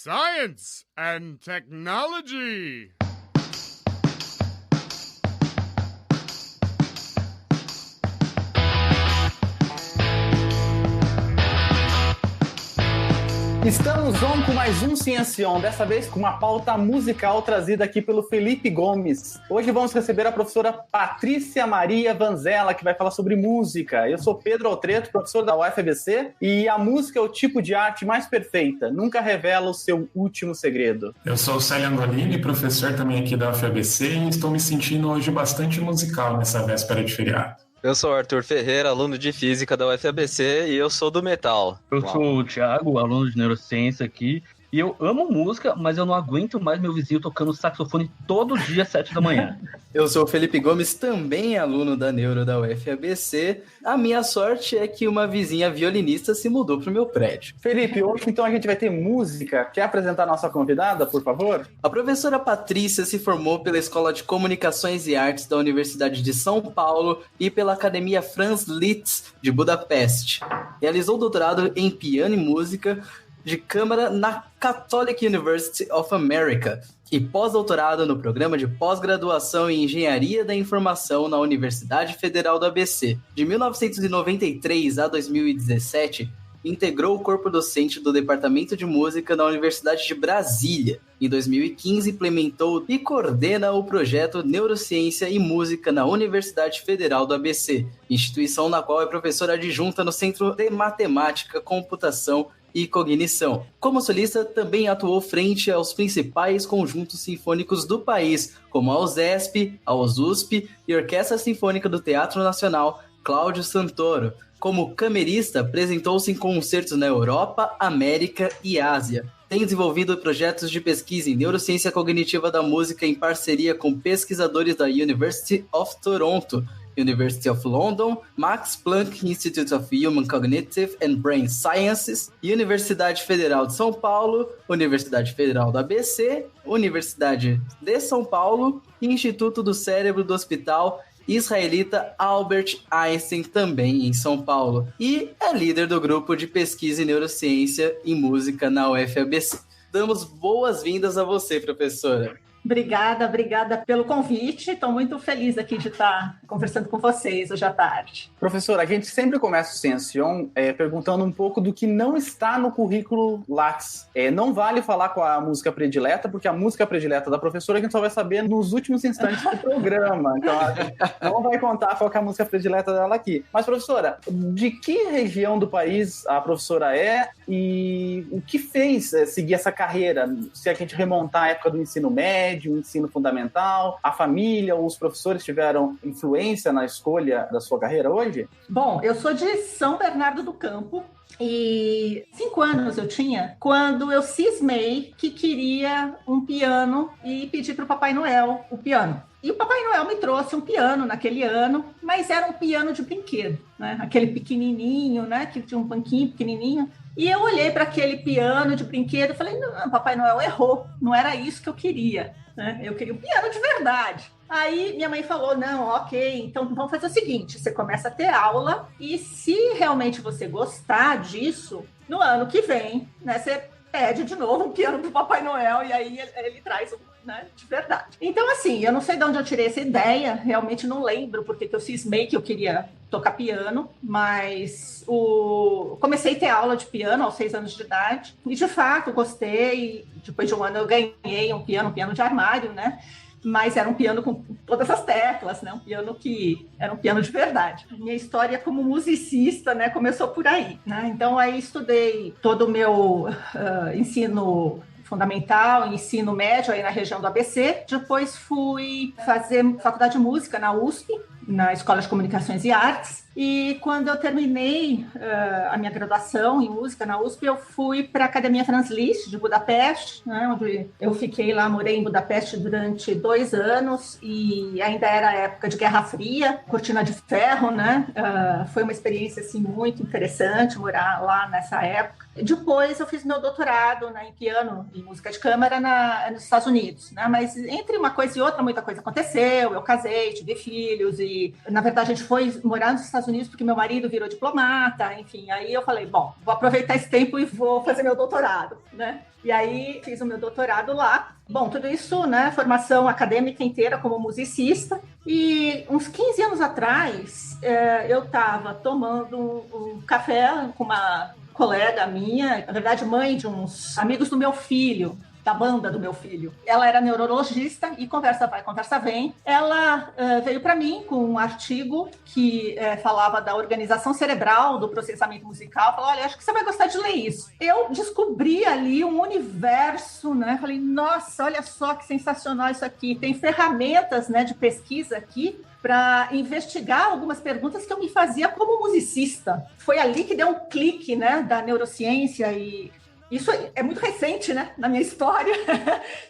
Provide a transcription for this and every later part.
Science and Technology. Estamos on com mais um Ciência On, dessa vez com uma pauta musical trazida aqui pelo Felipe Gomes. Hoje vamos receber a professora Patrícia Maria Vanzella, que vai falar sobre música. Eu sou Pedro Altreto, professor da UFABC, e a música é o tipo de arte mais perfeita, nunca revela o seu último segredo. Eu sou o Célio Angolini, professor também aqui da UFABC, e estou me sentindo hoje bastante musical nessa véspera de feriado. Eu sou o Arthur Ferreira, aluno de Física da UFABC, e eu sou do metal. Eu sou o Thiago, aluno de Neurociência aqui, e eu amo música, mas eu não aguento mais meu vizinho tocando saxofone todo dia às 7 da manhã. Eu sou o Felipe Gomes, também aluno da Neuro da UFABC. A minha sorte é que uma vizinha violinista se mudou pro meu prédio. Felipe, hoje então a gente vai ter música. Quer apresentar a nossa convidada, por favor? A professora Patrícia se formou pela Escola de Comunicações e Artes da Universidade de São Paulo e pela Academia Franz Liszt de Budapeste. Realizou doutorado em piano e música de câmara na Catholic University of America e pós-doutorado no programa de pós-graduação em Engenharia da Informação na Universidade Federal do ABC. De 1993 a 2017, integrou o corpo docente do Departamento de Música na Universidade de Brasília. Em 2015, implementou e coordena o projeto Neurociência e Música na Universidade Federal do ABC, instituição na qual é professora adjunta no Centro de Matemática, Computação e Cognição. Como solista, também atuou frente aos principais conjuntos sinfônicos do país, como a USESP, a USP e a Orquestra Sinfônica do Teatro Nacional Cláudio Santoro. Como camerista, apresentou-se em concertos na Europa, América e Ásia. Tem desenvolvido projetos de pesquisa em neurociência cognitiva da música em parceria com pesquisadores da University of Toronto, University of London, Max Planck Institute of Human Cognitive and Brain Sciences, Universidade Federal de São Paulo, Universidade Federal do ABC, Universidade de São Paulo e Instituto do Cérebro do Hospital Israelita Albert Einstein, também em São Paulo. E é líder do grupo de pesquisa em neurociência e música na UFABC. Damos boas-vindas a você, professora. Obrigada pelo convite. Estou muito feliz aqui de estar conversando com vocês hoje à tarde. Professora, a gente sempre começa o Ciência On perguntando um pouco do que não está no currículo Lattes. Não vale falar com a música predileta, porque a música predileta da professora a gente só vai saber nos últimos instantes do programa. Então a gente não vai contar qual que é a música predileta dela aqui. Mas, professora, de que região do país a professora é e o que fez seguir essa carreira? Se a gente remontar à época do ensino médio, o ensino fundamental, a família, os professores tiveram influência na escolha da sua carreira hoje? Bom, eu sou de São Bernardo do Campo e 5 anos eu tinha quando eu cismei que queria um piano e pedi para o Papai Noel o piano. E o Papai Noel me trouxe um piano naquele ano, mas era um piano de brinquedo, né? Aquele pequenininho, né? Que tinha um banquinho pequenininho. E eu olhei para aquele piano de brinquedo e falei, não, Papai Noel errou, não era isso que eu queria, né? Eu queria um piano de verdade. Aí minha mãe falou, não, ok, então vamos fazer o seguinte, você começa a ter aula e se realmente você gostar disso, no ano que vem, né, você pede de novo um piano pro Papai Noel e aí ele traz né, de verdade. Então, assim, eu não sei de onde eu tirei essa ideia, realmente não lembro porque que eu cismei que eu queria tocar piano, mas comecei a ter aula de piano aos 6 anos de idade e, de fato, gostei. Depois de um ano eu ganhei um piano de armário, né? Mas era um piano com todas as teclas, né? Um piano que era um piano de verdade. Minha história como musicista, né, começou por aí, né? Então, aí estudei todo o meu ensino fundamental, ensino médio aí na região do ABC. Depois fui fazer faculdade de música na USP, na Escola de Comunicações e Artes. E quando eu terminei a minha graduação em música na USP, eu fui para a Academia Franz Liszt de Budapeste, né, onde eu fiquei lá, morei em Budapeste durante 2 anos e ainda era época de Guerra Fria, cortina de ferro, né? Foi uma experiência assim, muito interessante morar lá nessa época. Depois eu fiz meu doutorado, né, em piano e música de câmara nos Estados Unidos, né? Mas entre uma coisa e outra, muita coisa aconteceu. Eu casei, tive filhos e, na verdade, a gente foi morar nos Estados Unidos porque meu marido virou diplomata, enfim. Aí eu falei, bom, vou aproveitar esse tempo e vou fazer meu doutorado, né? E aí fiz o meu doutorado lá. Bom, tudo isso, né, formação acadêmica inteira como musicista. E uns 15 anos atrás, eu estava tomando um café com uma colega minha, na verdade mãe de uns amigos do meu filho, da banda do meu filho. Ela era neurologista e conversa vai, conversa vem. Ela veio para mim com um artigo que falava da organização cerebral, do processamento musical. Falou, olha, acho que você vai gostar de ler isso. Eu descobri ali um universo, né? Falei, nossa, olha só que sensacional isso aqui. Tem ferramentas, né, de pesquisa aqui para investigar algumas perguntas que eu me fazia como musicista. Foi ali que deu um clique, né, da neurociência e isso é muito recente, né, na minha história.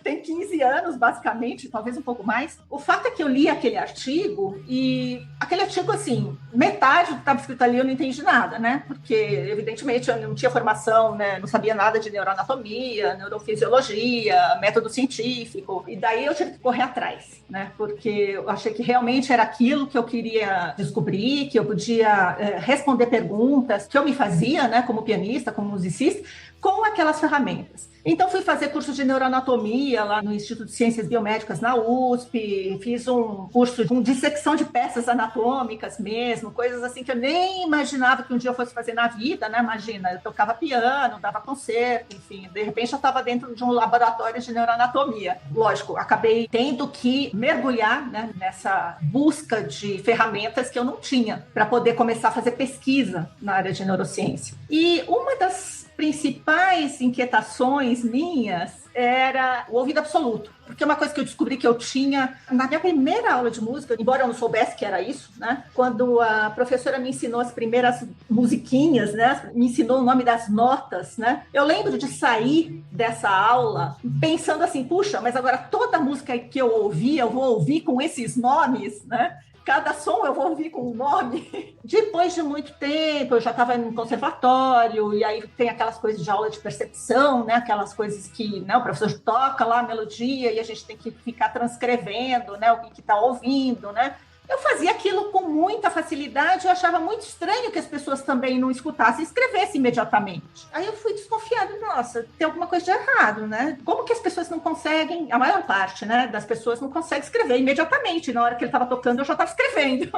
Tem 15 anos, basicamente, talvez um pouco mais. O fato é que eu li aquele artigo e aquele artigo, assim, metade do que estava escrito ali eu não entendi nada, né? Porque, evidentemente, eu não tinha formação, né? Não sabia nada de neuroanatomia, neurofisiologia, método científico. E daí eu tive que correr atrás, né? Porque eu achei que realmente era aquilo que eu queria descobrir, que eu podia responder perguntas que eu me fazia, né? Como pianista, como musicista, com aquelas ferramentas. Então, fui fazer curso de neuroanatomia lá no Instituto de Ciências Biomédicas na USP, fiz um curso de dissecção de peças anatômicas mesmo, coisas assim que eu nem imaginava que um dia eu fosse fazer na vida, né? Imagina, eu tocava piano, dava concerto, enfim, de repente eu estava dentro de um laboratório de neuroanatomia. Lógico, acabei tendo que mergulhar, né, nessa busca de ferramentas que eu não tinha para poder começar a fazer pesquisa na área de neurociência. E uma das principais inquietações minhas era o ouvido absoluto, porque uma coisa que eu descobri que eu tinha na minha primeira aula de música, embora eu não soubesse que era isso, né? Quando a professora me ensinou as primeiras musiquinhas, né? Me ensinou o nome das notas, né? Eu lembro de sair dessa aula pensando assim, puxa, mas agora toda música que eu ouvi, eu vou ouvir com esses nomes, né? Cada som eu vou ouvir com um nome. Depois de muito tempo, eu já estava no conservatório, e aí tem aquelas coisas de aula de percepção, né? Aquelas coisas que, né, o professor toca lá a melodia e a gente tem que ficar transcrevendo, né, o que está ouvindo, né? Eu fazia aquilo com muita facilidade, eu achava muito estranho que as pessoas também não escutassem e escrevessem imediatamente. Aí eu fui desconfiada, nossa, tem alguma coisa de errado, né? Como que as pessoas não conseguem, a maior parte, né, das pessoas não consegue escrever imediatamente, na hora que ele estava tocando eu já estava escrevendo.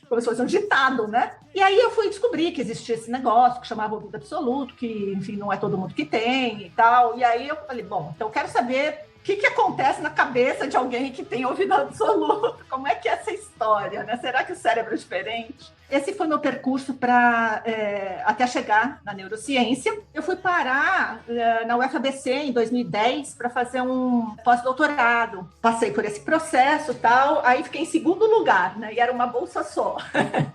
Como se fosse um ditado, né? E aí eu fui descobrir que existia esse negócio que chamava ouvido absoluto, que, enfim, não é todo mundo que tem e tal. E aí eu falei, bom, então eu quero saber o que acontece na cabeça de alguém que tem ouvido absoluto? Como é que é essa história, né? Será que o cérebro é diferente? Esse foi meu percurso para até chegar na neurociência. Eu fui parar na UFABC em 2010 para fazer um pós-doutorado. Passei por esse processo e tal, aí fiquei em segundo lugar, né? E era uma bolsa só.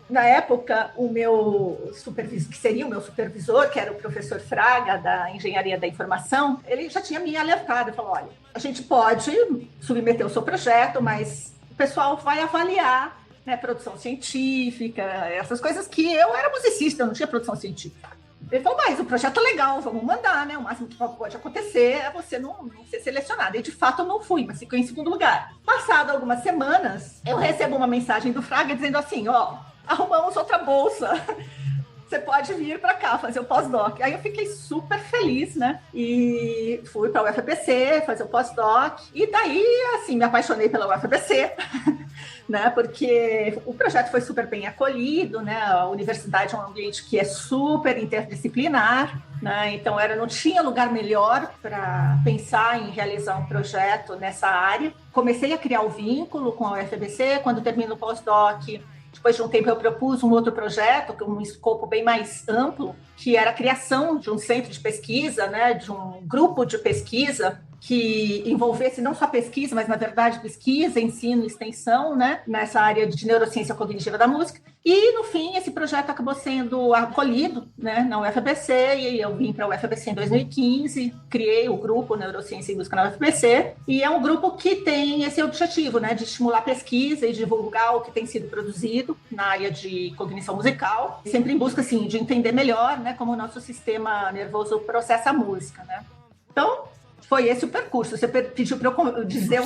Na época, o meu supervisor, que seria o meu supervisor, que era o professor Fraga, da Engenharia da Informação, ele já tinha me alertado e falou, olha, a gente pode submeter o seu projeto, mas o pessoal vai avaliar, né, produção científica, essas coisas que eu era musicista, eu não tinha produção científica. Ele falou, mas o projeto é legal, vamos mandar, né? O máximo que pode acontecer é você não ser selecionado. E de fato eu não fui, mas fiquei em segundo lugar. Passado algumas semanas, eu recebo uma mensagem do Fraga dizendo assim, ó, arrumamos outra bolsa. Você pode vir para cá fazer o pós-doc. Aí eu fiquei super feliz, né? E fui para a UFABC fazer o pós-doc. E daí, assim, me apaixonei pela UFABC, né? Porque o projeto foi super bem acolhido, né? A universidade é um ambiente que é super interdisciplinar, né? Então, não tinha lugar melhor para pensar em realizar um projeto nessa área. Comecei a criar o vínculo com a UFABC. Quando termino o pós-doc, depois de um tempo eu propus um outro projeto, com um escopo bem mais amplo, que era a criação de um centro de pesquisa, né, de um grupo de pesquisa que envolvesse não só pesquisa, mas, na verdade, pesquisa, ensino e extensão, né, nessa área de neurociência cognitiva da música. E, no fim, esse projeto acabou sendo acolhido, né, na UFABC, e eu vim para a UFABC em 2015, criei o grupo Neurociência e Música na UFABC, e é um grupo que tem esse objetivo, né, de estimular a pesquisa e divulgar o que tem sido produzido na área de cognição musical, sempre em busca, assim, de entender melhor, né, como o nosso sistema nervoso processa a música, né. Então, foi esse o percurso. Você pediu para eu dizer,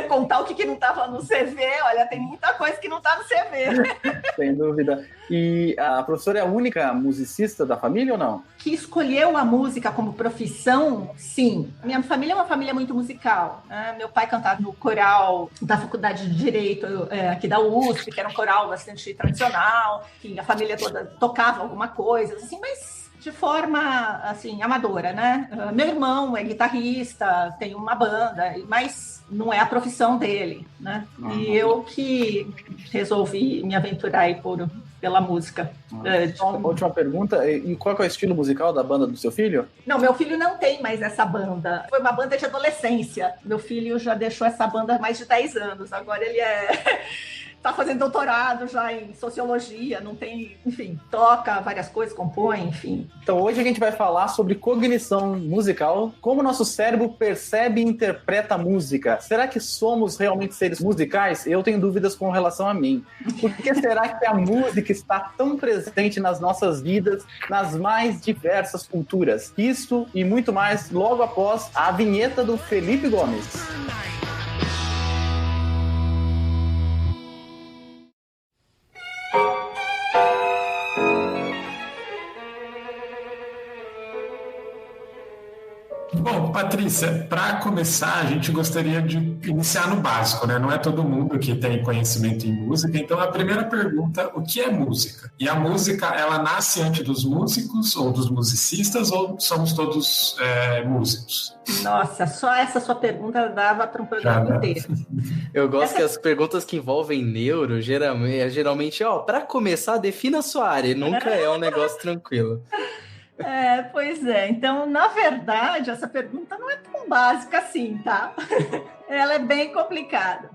contar o que não estava no CV. Olha, tem muita coisa que não está no CV. Sem dúvida. E a professora é a única musicista da família ou não? Que escolheu a música como profissão, sim. Minha família é uma família muito musical, né? Meu pai cantava no coral da Faculdade de Direito aqui da USP, que era um coral bastante tradicional, que a família toda tocava alguma coisa, assim, mas de forma, assim, amadora, né? Meu irmão é guitarrista, tem uma banda, mas não é a profissão dele, né? Uhum. E eu que resolvi me aventurar aí pela música. Última pergunta, e qual é o estilo musical da banda do seu filho? Não, meu filho não tem mais essa banda. Foi uma banda de adolescência. Meu filho já deixou essa banda há mais de 10 anos. Agora ele tá fazendo doutorado já em sociologia, não tem, enfim, toca várias coisas, compõe, enfim. Então hoje a gente vai falar sobre cognição musical, como nosso cérebro percebe e interpreta a música. Será que somos realmente seres musicais? Eu tenho dúvidas com relação a mim. Por que será que a música está tão presente nas nossas vidas, nas mais diversas culturas? Isso e muito mais logo após a vinheta do Felipe Gomes. Bom, Patrícia, para começar, a gente gostaria de iniciar no básico, né? Não é todo mundo que tem conhecimento em música, então a primeira pergunta, o que é música? E a música, ela nasce antes dos músicos ou dos musicistas ou somos todos músicos? Nossa, só essa sua pergunta dava para um programa inteiro. Eu gosto que as perguntas que envolvem neuro, geralmente, para começar, defina a sua área, nunca é um negócio tranquilo. Pois é. Então, na verdade, essa pergunta não é tão básica assim, tá? Ela é bem complicada.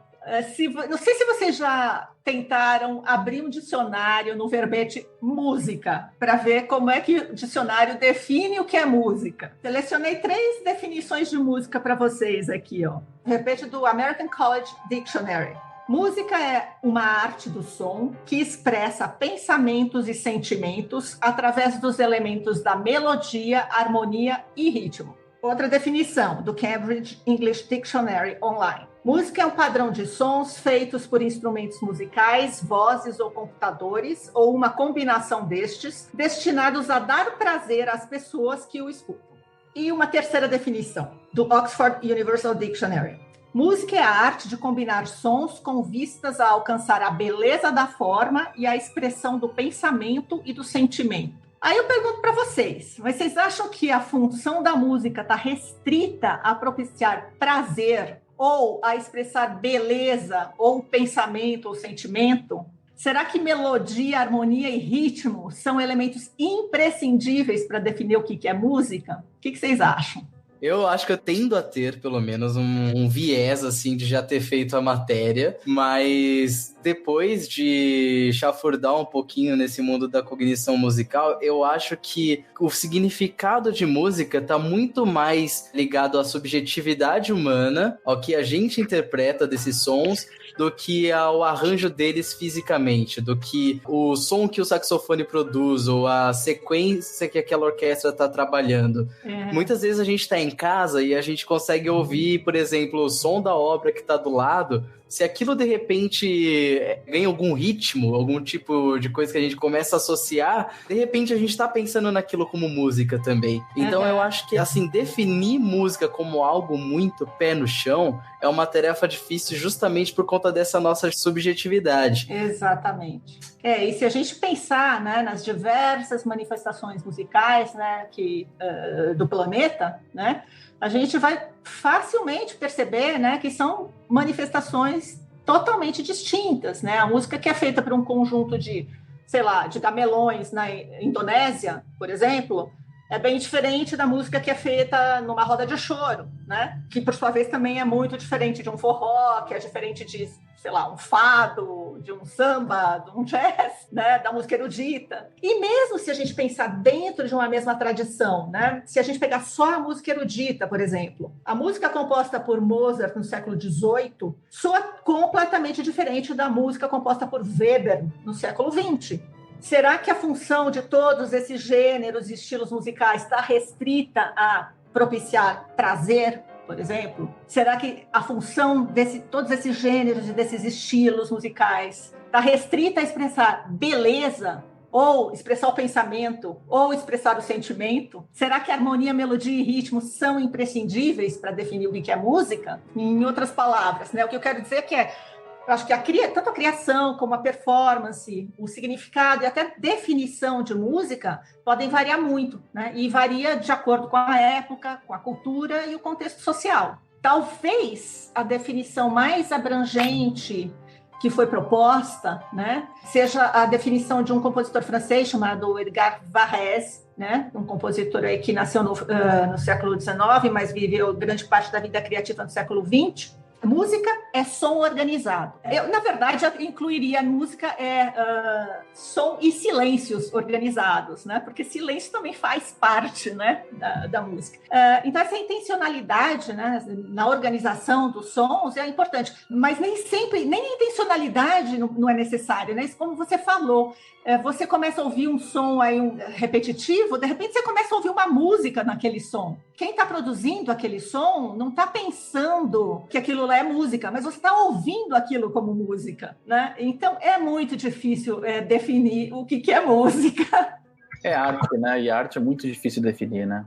Não sei se vocês já tentaram abrir um dicionário no verbete música para ver como é que o dicionário define o que é música. Selecionei 3 definições de música para vocês aqui, ó. Verbete do American College Dictionary. Música é uma arte do som que expressa pensamentos e sentimentos através dos elementos da melodia, harmonia e ritmo. Outra definição, do Cambridge English Dictionary Online. Música é um padrão de sons feitos por instrumentos musicais, vozes ou computadores, ou uma combinação destes, destinados a dar prazer às pessoas que o escutam. E uma terceira definição, do Oxford Universal Dictionary. Música é a arte de combinar sons com vistas a alcançar a beleza da forma e a expressão do pensamento e do sentimento. Aí eu pergunto para vocês, mas vocês acham que a função da música está restrita a propiciar prazer ou a expressar beleza ou pensamento ou sentimento? Será que melodia, harmonia e ritmo são elementos imprescindíveis para definir o que é música? O que vocês acham? Eu acho que eu tendo a ter, pelo menos, um viés, assim, de já ter feito a matéria, mas depois de chafurdar um pouquinho nesse mundo da cognição musical, eu acho que o significado de música está muito mais ligado à subjetividade humana, ao que a gente interpreta desses sons, do que ao arranjo deles fisicamente, do que o som que o saxofone produz ou a sequência que aquela orquestra está trabalhando. Muitas vezes a gente está em casa e a gente consegue ouvir, por exemplo, o som da obra que está do lado. Se aquilo de repente ganha algum ritmo, algum tipo de coisa que a gente começa a associar, de repente a gente está pensando naquilo como música também. Então eu acho que, assim, definir música como algo muito pé no chão é uma tarefa difícil justamente por conta dessa nossa subjetividade. Exatamente. E se a gente pensar, né, nas diversas manifestações musicais, né, do planeta, né, a gente vai facilmente perceber, né, que são manifestações totalmente distintas, né? A música que é feita por um conjunto de, sei lá, de gamelões na Indonésia, por exemplo, É bem diferente da música que é feita numa roda de choro, né? Que, por sua vez, também é muito diferente de um forró, que é diferente de, sei lá, um fado, de um samba, de um jazz, né? Da música erudita. E mesmo se a gente pensar dentro de uma mesma tradição, né? Se a gente pegar só a música erudita, por exemplo, a música composta por Mozart no século XVIII soa completamente diferente da música composta por Weber no século XX. Será que a função de todos esses gêneros e estilos musicais está restrita a propiciar prazer, por exemplo? Será que a função de todos esses gêneros e desses estilos musicais está restrita a expressar beleza, ou expressar o pensamento, ou expressar o sentimento? Será que harmonia, melodia e ritmo são imprescindíveis para definir o que é música? Em outras palavras, né? O que eu quero dizer é que eu acho que tanto a criação como a performance, o significado e até definição de música podem variar muito, né? E varia de acordo com a época, com a cultura e o contexto social. Talvez a definição mais abrangente que foi proposta, né, seja a definição de um compositor francês chamado Edgar Varèse, né, um compositor aí que nasceu no século XIX, mas viveu grande parte da vida criativa no século XX. Música é som organizado. Eu, na verdade, incluiria música som e silêncios organizados, né? Porque silêncio também faz parte, né, da música. Então, essa intencionalidade, né, na organização dos sons é importante, mas nem a intencionalidade não é necessária, né? Isso, como você falou, você começa a ouvir um som aí, repetitivo, de repente você começa a ouvir uma música naquele som. Quem está produzindo aquele som não está pensando que aquilo lá é música, mas você está ouvindo aquilo como música, né? Então, é muito difícil definir o que é música. É arte, né? E arte é muito difícil de definir, né?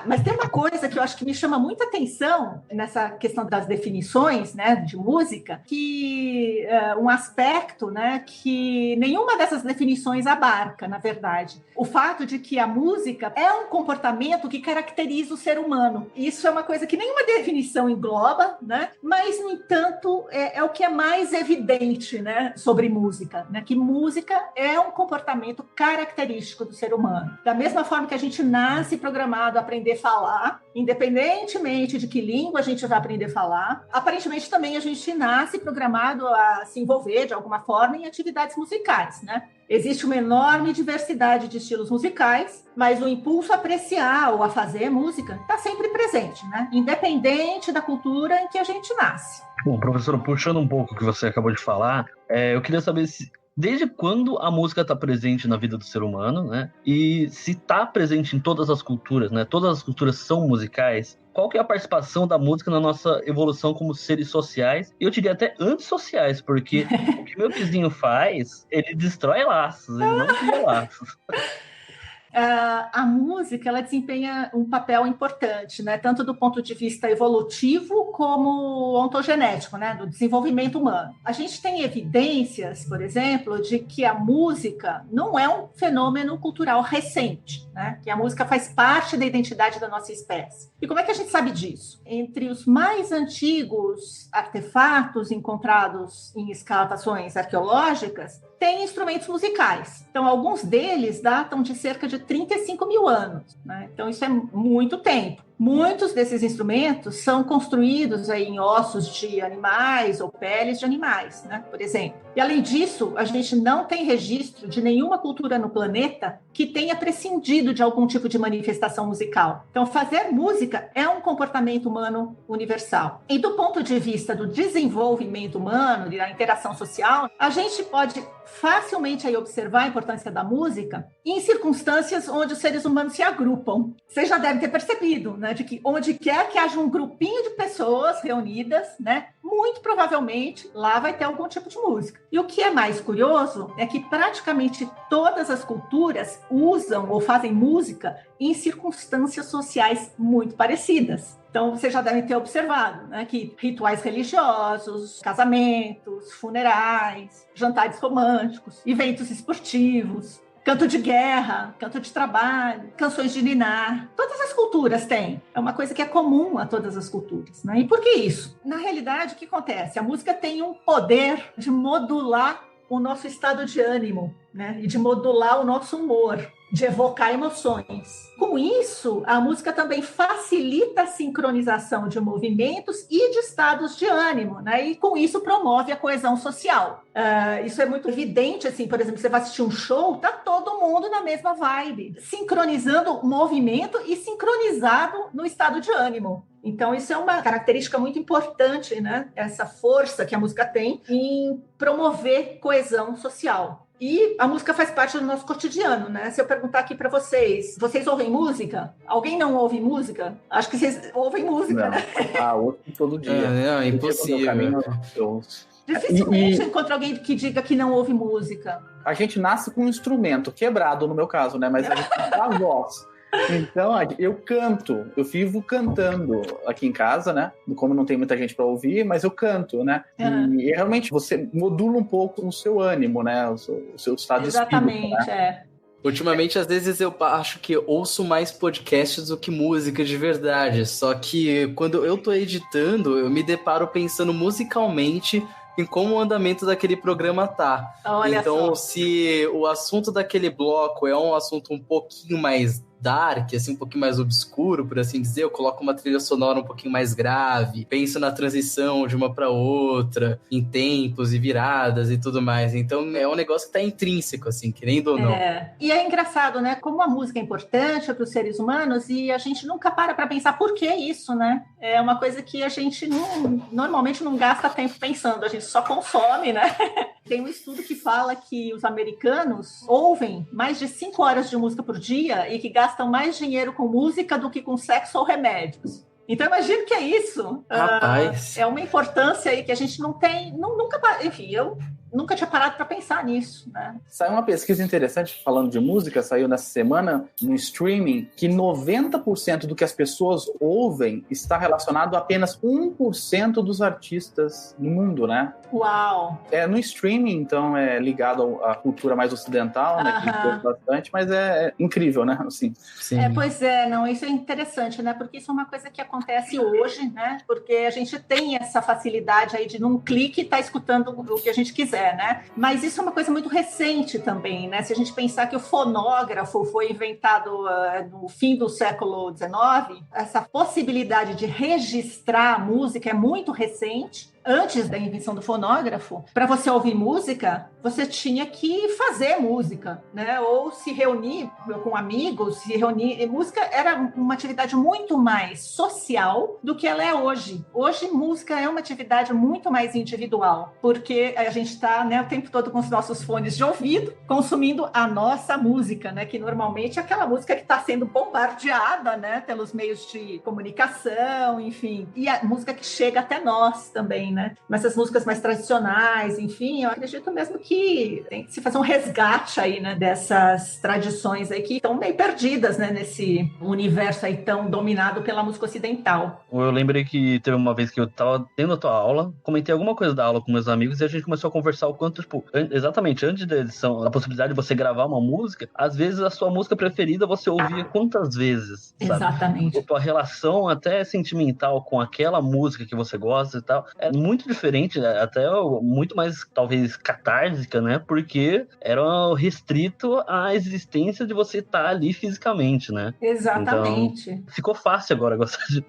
Mas tem uma coisa que eu acho que me chama muita atenção nessa questão das definições, né, de música, que um aspecto, né, que nenhuma dessas definições abarca, na verdade. O fato de que a música é um comportamento que caracteriza o ser humano. Isso é uma coisa que nenhuma definição engloba, né, mas, no entanto, é o que é mais evidente, né, sobre música, né, que música é um comportamento característico do ser humano. Da mesma forma que a gente nasce programado a aprender a falar, independentemente de que língua a gente vai aprender a falar, aparentemente também a gente nasce programado a se envolver de alguma forma em atividades musicais, né? Existe uma enorme diversidade de estilos musicais, mas o impulso a apreciar ou a fazer música está sempre presente, né? Independente da cultura em que a gente nasce. Bom, professora, puxando um pouco o que você acabou de falar, eu queria saber desde quando a música está presente na vida do ser humano, né? E se está presente em todas as culturas, né? Todas as culturas são musicais. Qual que é a participação da música na nossa evolução como seres sociais? Eu diria até antissociais, porque o que meu vizinho faz, ele destrói laços, ele não cria laços. A música, ela desempenha um papel importante, né? Tanto do ponto de vista evolutivo como ontogenético, né? Do desenvolvimento humano. A gente tem evidências, por exemplo, de que a música não é um fenômeno cultural recente, né? Que a música faz parte da identidade da nossa espécie. E como é que a gente sabe disso? Entre os mais antigos artefatos encontrados em escavações arqueológicas, tem instrumentos musicais. Então, alguns deles datam de cerca de 35 mil anos, né? Então, isso é muito tempo. Muitos desses instrumentos são construídos aí em ossos de animais ou peles de animais, né? Por exemplo. E, além disso, a gente não tem registro de nenhuma cultura no planeta que tenha prescindido de algum tipo de manifestação musical. Então, fazer música é um comportamento humano universal. E do ponto de vista do desenvolvimento humano e da interação social, a gente pode facilmente aí observar a importância da música em circunstâncias onde os seres humanos se agrupam. Você já deve ter percebido, né, de que onde quer que haja um grupinho de pessoas reunidas, né, muito provavelmente lá vai ter algum tipo de música. E o que é mais curioso é que praticamente todas as culturas usam ou fazem música em circunstâncias sociais muito parecidas. Então, vocês já devem ter observado, né, que rituais religiosos, casamentos, funerais, jantares românticos, eventos esportivos, canto de guerra, canto de trabalho, canções de ninar. Todas as culturas têm. É uma coisa que é comum a todas as culturas, né? E por que isso? Na realidade, o que acontece? A música tem um poder de modular o nosso estado de ânimo, né? E de modular o nosso humor. de evocar emoções. Com isso, a música também facilita a sincronização de movimentos e de estados de ânimo, né? E com isso promove a coesão social. Isso é muito evidente, assim, por exemplo, você vai assistir um show, tá todo mundo na mesma vibe, sincronizando o movimento e sincronizado no estado de ânimo. Então, isso é uma característica muito importante, né? Essa força que a música tem em promover coesão social. E a música faz parte do nosso cotidiano, né? Se eu perguntar aqui para vocês ouvem música? Alguém não ouve música? Acho que vocês ouvem música, não. Né? Ouço todo dia. É impossível. Dificilmente encontro alguém que diga que não ouve música. A gente nasce com um instrumento quebrado, no meu caso, né? Mas a gente dá a voz. Então, eu canto, eu vivo cantando aqui em casa, né? Como não tem muita gente para ouvir, mas eu canto, né? E realmente você modula um pouco o seu ânimo, né? O seu estado de espírito. Exatamente, né? Ultimamente, às vezes, eu acho que ouço mais podcasts do que música de verdade. Só que quando eu tô editando, eu me deparo pensando musicalmente em como o andamento daquele programa tá. Olha então, só. se o assunto daquele bloco é um assunto um pouquinho mais dark, assim, um pouquinho mais obscuro, por assim dizer, eu coloco uma trilha sonora um pouquinho mais grave, penso na transição de uma para outra, em tempos e viradas e tudo mais. Então, é um negócio que tá intrínseco, assim, querendo ou não. E é engraçado, né? Como a música é importante para os seres humanos e a gente nunca para pensar por que isso, né? É uma coisa que a gente normalmente não gasta tempo pensando, a gente só consome, né? Tem um estudo que fala que os americanos ouvem mais de 5 horas de música por dia e que gastam mais dinheiro com música do que com sexo ou remédios. Então, imagino que é isso. Rapaz. É uma importância aí que a gente não tem... Enfim, eu nunca tinha parado para pensar nisso, né? Saiu uma pesquisa interessante falando de música, saiu nessa semana no streaming, que 90% do que as pessoas ouvem está relacionado a apenas 1% dos artistas no mundo, né? Uau! No streaming, então, é ligado à cultura mais ocidental, né? Que gosta bastante, mas é incrível, né? Assim. Sim. Pois é, não, isso é interessante, né? Porque isso é uma coisa que acontece hoje, né? Porque a gente tem essa facilidade aí de num clique estar escutando o que a gente quiser, né? Mas isso é uma coisa muito recente também, né? Se a gente pensar que o fonógrafo foi inventado no fim do século XIX, essa possibilidade de registrar a música é muito recente. Antes da invenção do fonógrafo, para você ouvir música, você tinha que fazer música, né? Ou se reunir com amigos, se reunir. E música era uma atividade muito mais social do que ela é hoje. Hoje, música é uma atividade muito mais individual, porque a gente está, né, o tempo todo com os nossos fones de ouvido, consumindo a nossa música, né? Que normalmente é aquela música que está sendo bombardeada, né? Pelos meios de comunicação, enfim. E a música que chega até nós também, né? Mas essas músicas mais tradicionais, enfim, eu acredito mesmo que tem que se fazer um resgate aí, né, dessas tradições aí que estão meio perdidas, né, nesse universo aí tão dominado pela música ocidental. Eu lembrei que teve uma vez que eu tava tendo a tua aula, comentei alguma coisa da aula com meus amigos e a gente começou a conversar o quanto, tipo, exatamente antes da edição, a possibilidade de você gravar uma música, às vezes a sua música preferida você ouvia quantas vezes, sabe? Exatamente. A tua relação até sentimental com aquela música que você gosta e tal, é muito diferente, até muito mais, talvez, catártica, né? Porque era restrito à existência de você estar ali fisicamente, né? Exatamente. Então, ficou fácil agora gostar de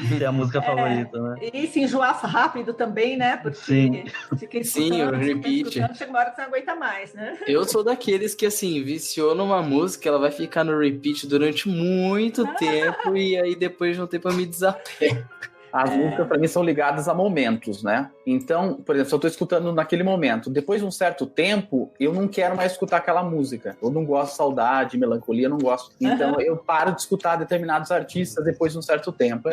ter a música favorita, né? E se enjoar rápido também, né? Porque fica escutando, o repeat. Chega uma hora que você não aguenta mais, né? Eu sou daqueles que, assim, viciou numa música, ela vai ficar no repeat durante muito tempo e aí depois de um tempo eu me desapego. As músicas, para mim, são ligadas a momentos, né? Então, por exemplo, se eu tô escutando naquele momento, depois de um certo tempo, eu não quero mais escutar aquela música. Eu não gosto de saudade, melancolia, eu não gosto. Então, eu paro de escutar determinados artistas depois de um certo tempo.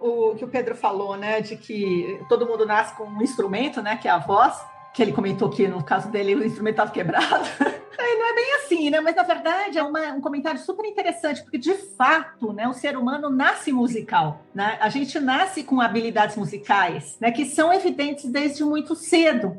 O que o Pedro falou, né, de que todo mundo nasce com um instrumento, né, que é a voz, que ele comentou que, no caso dele, o instrumento estava quebrado. Não é bem assim, né? Mas, na verdade, é um comentário super interessante, porque, de fato, né, o ser humano nasce musical, né? A gente nasce com habilidades musicais, né, que são evidentes desde muito cedo.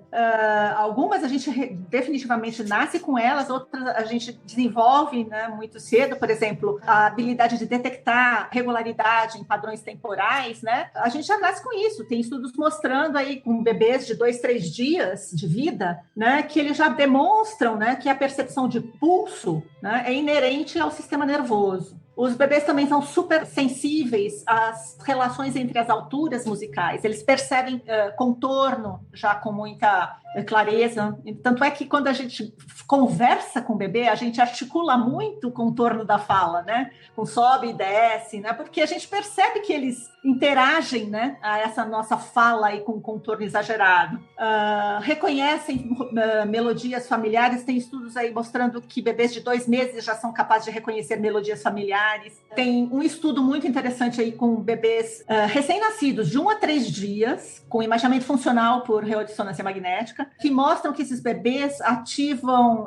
Algumas a gente definitivamente nasce com elas, outras a gente desenvolve, né, muito cedo. Por exemplo, a habilidade de detectar regularidade em padrões temporais, né? A gente já nasce com isso. Tem estudos mostrando aí com bebês de 2, 3 dias dias de vida, né, que eles já demonstram, né, que a percepção de pulso, né, é inerente ao sistema nervoso. Os bebês também são super sensíveis às relações entre as alturas musicais. Eles percebem contorno já com muita clareza. Tanto é que quando a gente conversa com o bebê, a gente articula muito o contorno da fala, né? Com sobe e desce, né? Porque a gente percebe que eles interagem, né, a essa nossa fala aí com contorno exagerado. Reconhecem melodias familiares. Tem estudos aí mostrando que bebês de 2 meses já são capazes de reconhecer melodias familiares. Tem um estudo muito interessante aí com bebês recém-nascidos de 1 a 3 dias, com imaginamento funcional por reodissonância magnética, que mostram que esses bebês ativam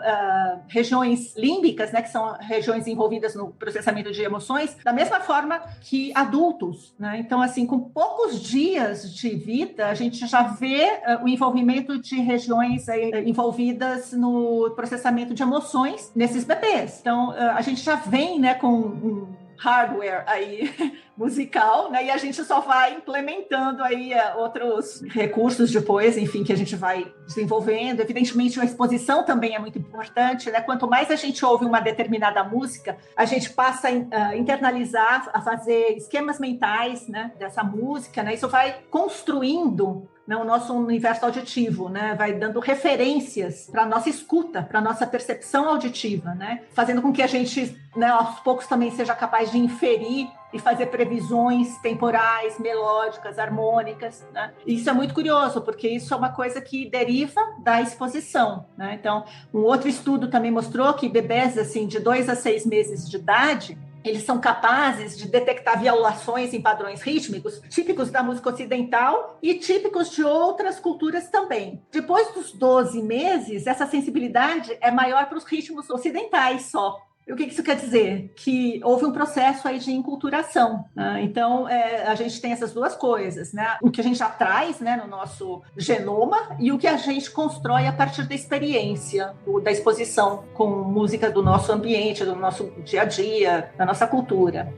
regiões límbicas, né, que são regiões envolvidas no processamento de emoções, da mesma forma que adultos, né? Então, assim, com poucos dias de vida, a gente já vê o envolvimento de regiões envolvidas no processamento de emoções nesses bebês. Então, a gente já vem, né, com um hardware aí musical, né? E a gente só vai implementando aí outros recursos depois, enfim, que a gente vai desenvolvendo. Evidentemente, a exposição também é muito importante, né? Quanto mais a gente ouve uma determinada música, a gente passa a internalizar, a fazer esquemas mentais, né, dessa música, né? Isso vai construindo, né, o nosso universo auditivo, né, vai dando referências para a nossa escuta, para a nossa percepção auditiva, né, fazendo com que a gente, né, aos poucos também seja capaz de inferir e fazer previsões temporais, melódicas, harmônicas, né? Isso é muito curioso, porque isso é uma coisa que deriva da exposição, né? Então, um outro estudo também mostrou que bebês assim, de 2 a 6 meses de idade, eles são capazes de detectar violações em padrões rítmicos típicos da música ocidental e típicos de outras culturas também. Depois dos 12 meses, essa sensibilidade é maior para os ritmos ocidentais só. E o que isso quer dizer? Que houve um processo aí de enculturação, né? Então, a gente tem essas duas coisas, né? O que a gente já traz, né, no nosso genoma e o que a gente constrói a partir da experiência, da exposição com música do nosso ambiente, do nosso dia a dia, da nossa cultura.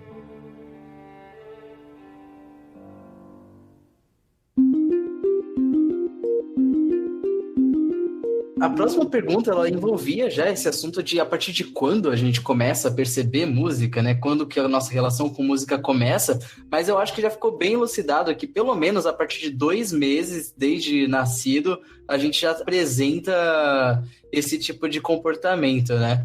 A próxima pergunta, ela envolvia já esse assunto de a partir de quando a gente começa a perceber música, né? Quando que a nossa relação com música começa, mas eu acho que já ficou bem elucidado que pelo menos a partir de 2 meses, desde nascido, a gente já apresenta esse tipo de comportamento, né?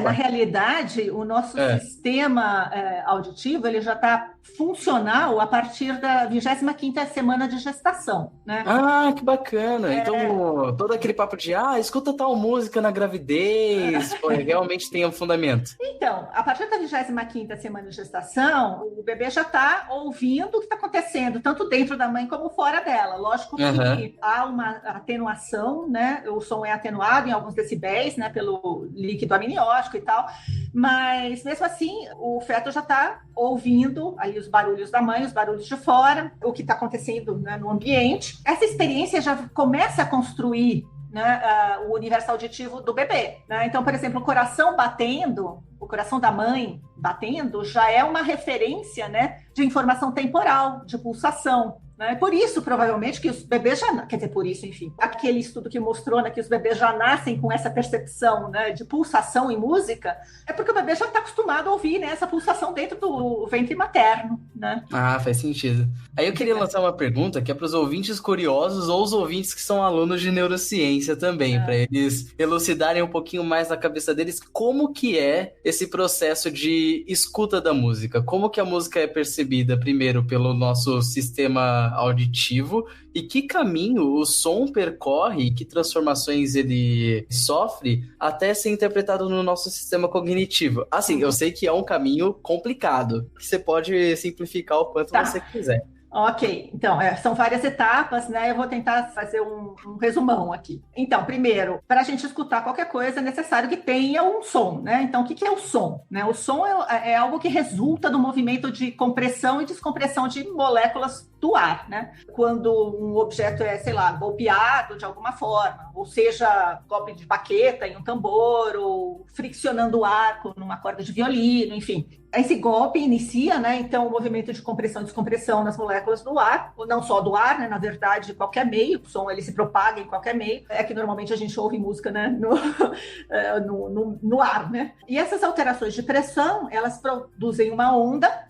Na realidade, o nosso sistema auditivo, ele já está funcional a partir da 25ª semana de gestação, né? Ah, que bacana! Então, todo aquele papo de, escuta tal música na gravidez, realmente tem um fundamento. Então, a partir da 25ª semana de gestação, o bebê já está ouvindo o que está acontecendo, tanto dentro da mãe como fora dela. Lógico que há uma atenuação, né? O som é atenuado em alguns decibéis, né? Pelo líquido amniótico e tal, mas mesmo assim, o feto já está ouvindo aí os barulhos da mãe, os barulhos de fora, o que está acontecendo, né, no ambiente. Essa experiência já começa a construir, né, o universo auditivo do bebê, né? Então, por exemplo, o coração batendo, o coração da mãe batendo, já é uma referência, né, de informação temporal, de pulsação, né? Por isso, provavelmente, que os bebês já... Quer dizer, por isso, enfim. Aquele estudo que mostrou, né, que os bebês já nascem com essa percepção, né, de pulsação em música, é porque o bebê já está acostumado a ouvir, né, essa pulsação dentro do ventre materno, né? Ah, faz sentido. Aí eu queria lançar uma pergunta que é para os ouvintes curiosos ou os ouvintes que são alunos de neurociência também, para eles elucidarem um pouquinho mais na cabeça deles como que é esse processo de escuta da música. Como que a música é percebida primeiro pelo nosso sistema auditivo e que caminho o som percorre, que transformações ele sofre até ser interpretado no nosso sistema cognitivo. Assim, eu sei que é um caminho complicado, que você pode simplificar o quanto você quiser. Ok, então, são várias etapas, né? Eu vou tentar fazer um resumão aqui. Então, primeiro, para a gente escutar qualquer coisa, é necessário que tenha um som, né? Então, o que é o som? Né? O som é algo que resulta do movimento de compressão e descompressão de moléculas do ar, né? Quando um objeto é, sei lá, golpeado de alguma forma, ou seja, golpe de baqueta em um tambor, ou friccionando o ar numa corda de violino, enfim. esse golpe inicia, né, então, o movimento de compressão e descompressão nas moléculas do ar, ou não só do ar, né, na verdade, de qualquer meio, o som ele se propaga em qualquer meio, é que normalmente a gente ouve música, né, no ar, né, e essas alterações de pressão, elas produzem uma onda,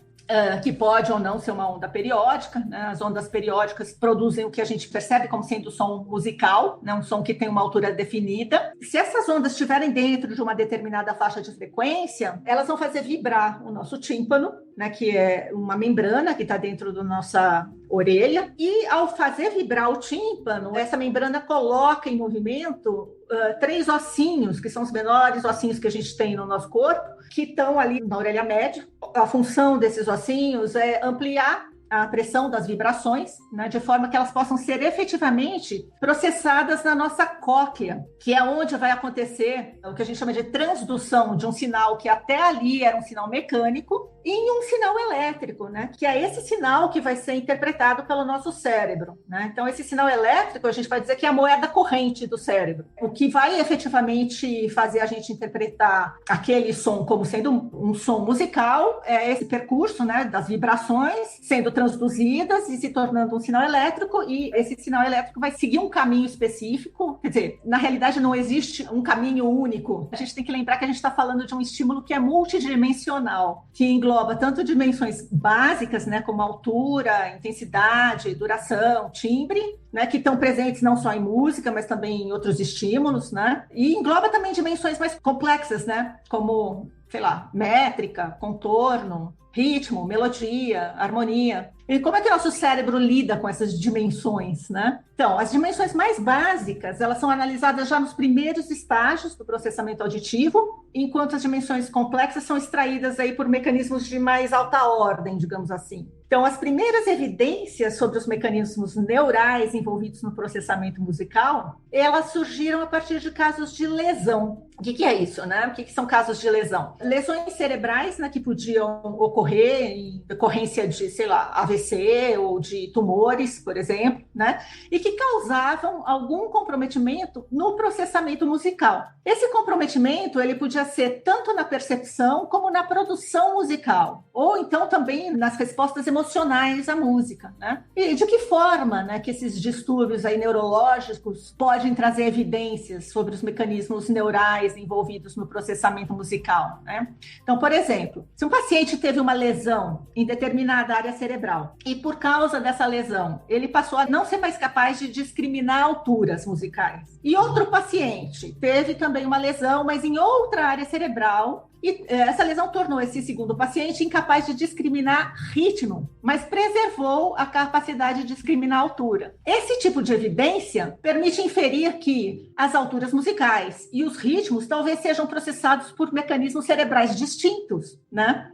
que pode ou não ser uma onda periódica, né? As ondas periódicas produzem o que a gente percebe como sendo som musical, né? Um som que tem uma altura definida. Se essas ondas estiverem dentro de uma determinada faixa de frequência, elas vão fazer vibrar o nosso tímpano, né? Que é uma membrana que está dentro da nossa orelha, e ao fazer vibrar o tímpano, essa membrana coloca em movimento 3 ossinhos, que são os menores ossinhos que a gente tem no nosso corpo, que estão ali na orelha média. A função desses ossinhos é ampliar a pressão das vibrações, né, de forma que elas possam ser efetivamente processadas na nossa cóclea, que é onde vai acontecer o que a gente chama de transdução de um sinal que até ali era um sinal mecânico em um sinal elétrico, né, que é esse sinal que vai ser interpretado pelo nosso cérebro, né? Então, esse sinal elétrico, a gente vai dizer que é a moeda corrente do cérebro. O que vai efetivamente fazer a gente interpretar aquele som como sendo um som musical é esse percurso, né, das vibrações sendo transduzidas e se tornando um sinal elétrico, e esse sinal elétrico vai seguir um caminho específico. Quer dizer, na realidade não existe um caminho único. A gente tem que lembrar que a gente está falando de um estímulo que é multidimensional, que engloba tanto dimensões básicas, né, como altura, intensidade, duração, timbre, né, que estão presentes não só em música, mas também em outros estímulos, né, e engloba também dimensões mais complexas, né, como, sei lá, métrica, contorno, ritmo, melodia, harmonia. E como é que o nosso cérebro lida com essas dimensões, né? Então, as dimensões mais básicas, elas são analisadas já nos primeiros estágios do processamento auditivo, enquanto as dimensões complexas são extraídas aí por mecanismos de mais alta ordem, digamos assim. Então, as primeiras evidências sobre os mecanismos neurais envolvidos no processamento musical, elas surgiram a partir de casos de lesão. O que é isso, né? O que são casos de lesão? Lesões cerebrais, né, que podiam ocorrer em decorrência de, sei lá, AVC ou de tumores, por exemplo, né? E que causavam algum comprometimento no processamento musical. Esse comprometimento, ele podia ser tanto na percepção como na produção musical, ou então também nas respostas emocionais à música, né? E de que forma, né, que esses distúrbios aí neurológicos podem trazer evidências sobre os mecanismos neurais envolvidos no processamento musical, né? Então, por exemplo, se um paciente teve uma lesão em determinada área cerebral e por causa dessa lesão ele passou a não ser mais capaz de discriminar alturas musicais, e outro paciente teve também uma lesão, mas em outra área cerebral, e essa lesão tornou esse segundo paciente incapaz de discriminar ritmo, mas preservou a capacidade de discriminar altura. Esse tipo de evidência permite inferir que as alturas musicais e os ritmos talvez sejam processados por mecanismos cerebrais distintos, né?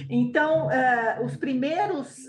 Então, os primeiros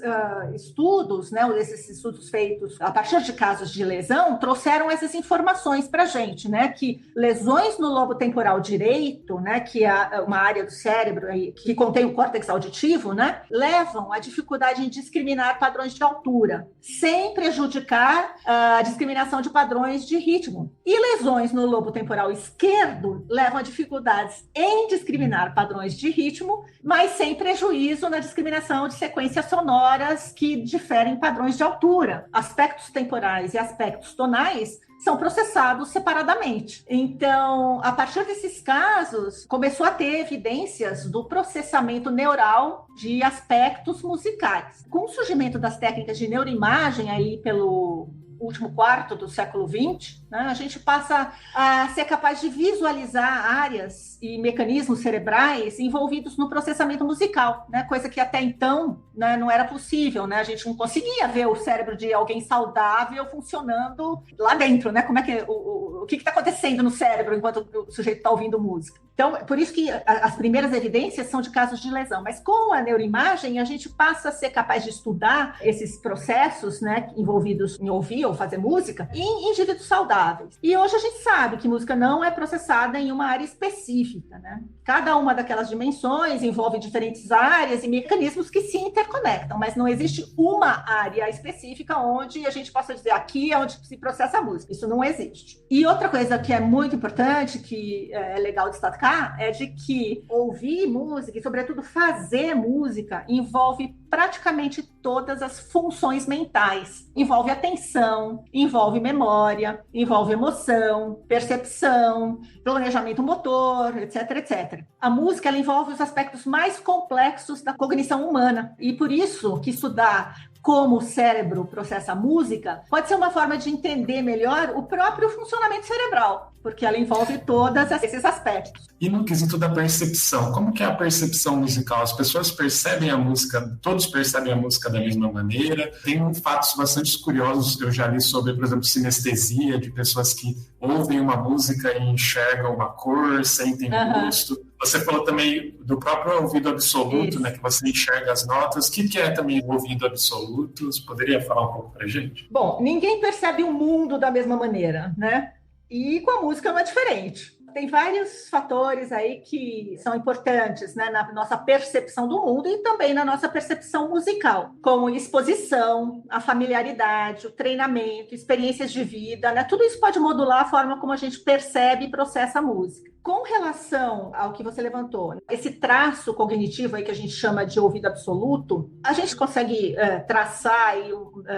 estudos, né, esses estudos feitos a partir de casos de lesão, trouxeram essas informações para a gente, né, que lesões no lobo temporal direito, né, que é uma área do cérebro aí, que contém o córtex auditivo, né, levam à dificuldade em discriminar padrões de altura, sem prejudicar a discriminação de padrões de ritmo. E lesões no lobo temporal esquerdo levam a dificuldades em discriminar padrões de ritmo, mas sem prejuízo na discriminação de sequências sonoras que diferem padrões de altura. Aspectos temporais e aspectos tonais são processados separadamente. Então, a partir desses casos, começou a ter evidências do processamento neural de aspectos musicais. Com o surgimento das técnicas de neuroimagem aí pelo último quarto do século XX, né, a gente passa a ser capaz de visualizar áreas e mecanismos cerebrais envolvidos no processamento musical, né, coisa que até então, né, não era possível, né, a gente não conseguia ver o cérebro de alguém saudável funcionando lá dentro, né, como é que o que está acontecendo no cérebro enquanto o sujeito está ouvindo música. Então, por isso que as primeiras evidências são de casos de lesão, mas com a neuroimagem a gente passa a ser capaz de estudar esses processos, né, envolvidos em ouvir ouvir ou fazer música em indivíduos saudáveis. E hoje a gente sabe que música não é processada em uma área específica, né? Cada uma daquelas dimensões envolve diferentes áreas e mecanismos que se interconectam, mas não existe uma área específica onde a gente possa dizer aqui é onde se processa a música. Isso não existe. E outra coisa que é muito importante, que é legal destacar, é de que ouvir música e, sobretudo, fazer música envolve praticamente todas as funções mentais. Envolve atenção, envolve memória, envolve emoção, percepção, planejamento motor, etc, etc. A música, ela envolve os aspectos mais complexos da cognição humana. E por isso que estudar como o cérebro processa a música pode ser uma forma de entender melhor o próprio funcionamento cerebral, porque ela envolve todos esses aspectos. E no quesito da percepção, como que é a percepção musical? As pessoas percebem a música, todos percebem a música da mesma maneira? Tem fatos bastante curiosos, eu já li sobre, por exemplo, sinestesia, de pessoas que ouvem uma música e enxergam uma cor, sentem um gosto. Você falou também do próprio ouvido absoluto, né, que você enxerga as notas. O que é também o ouvido absoluto? Você poderia falar um pouco pra gente? Bom, ninguém percebe o mundo da mesma maneira, né? E com a música não é diferente. Tem vários fatores aí que são importantes, né, na nossa percepção do mundo e também na nossa percepção musical, como exposição, a familiaridade, o treinamento, experiências de vida, né? Tudo isso pode modular a forma como a gente percebe e processa a música. Com relação ao que você levantou, esse traço cognitivo aí que a gente chama de ouvido absoluto, a gente consegue traçar aí,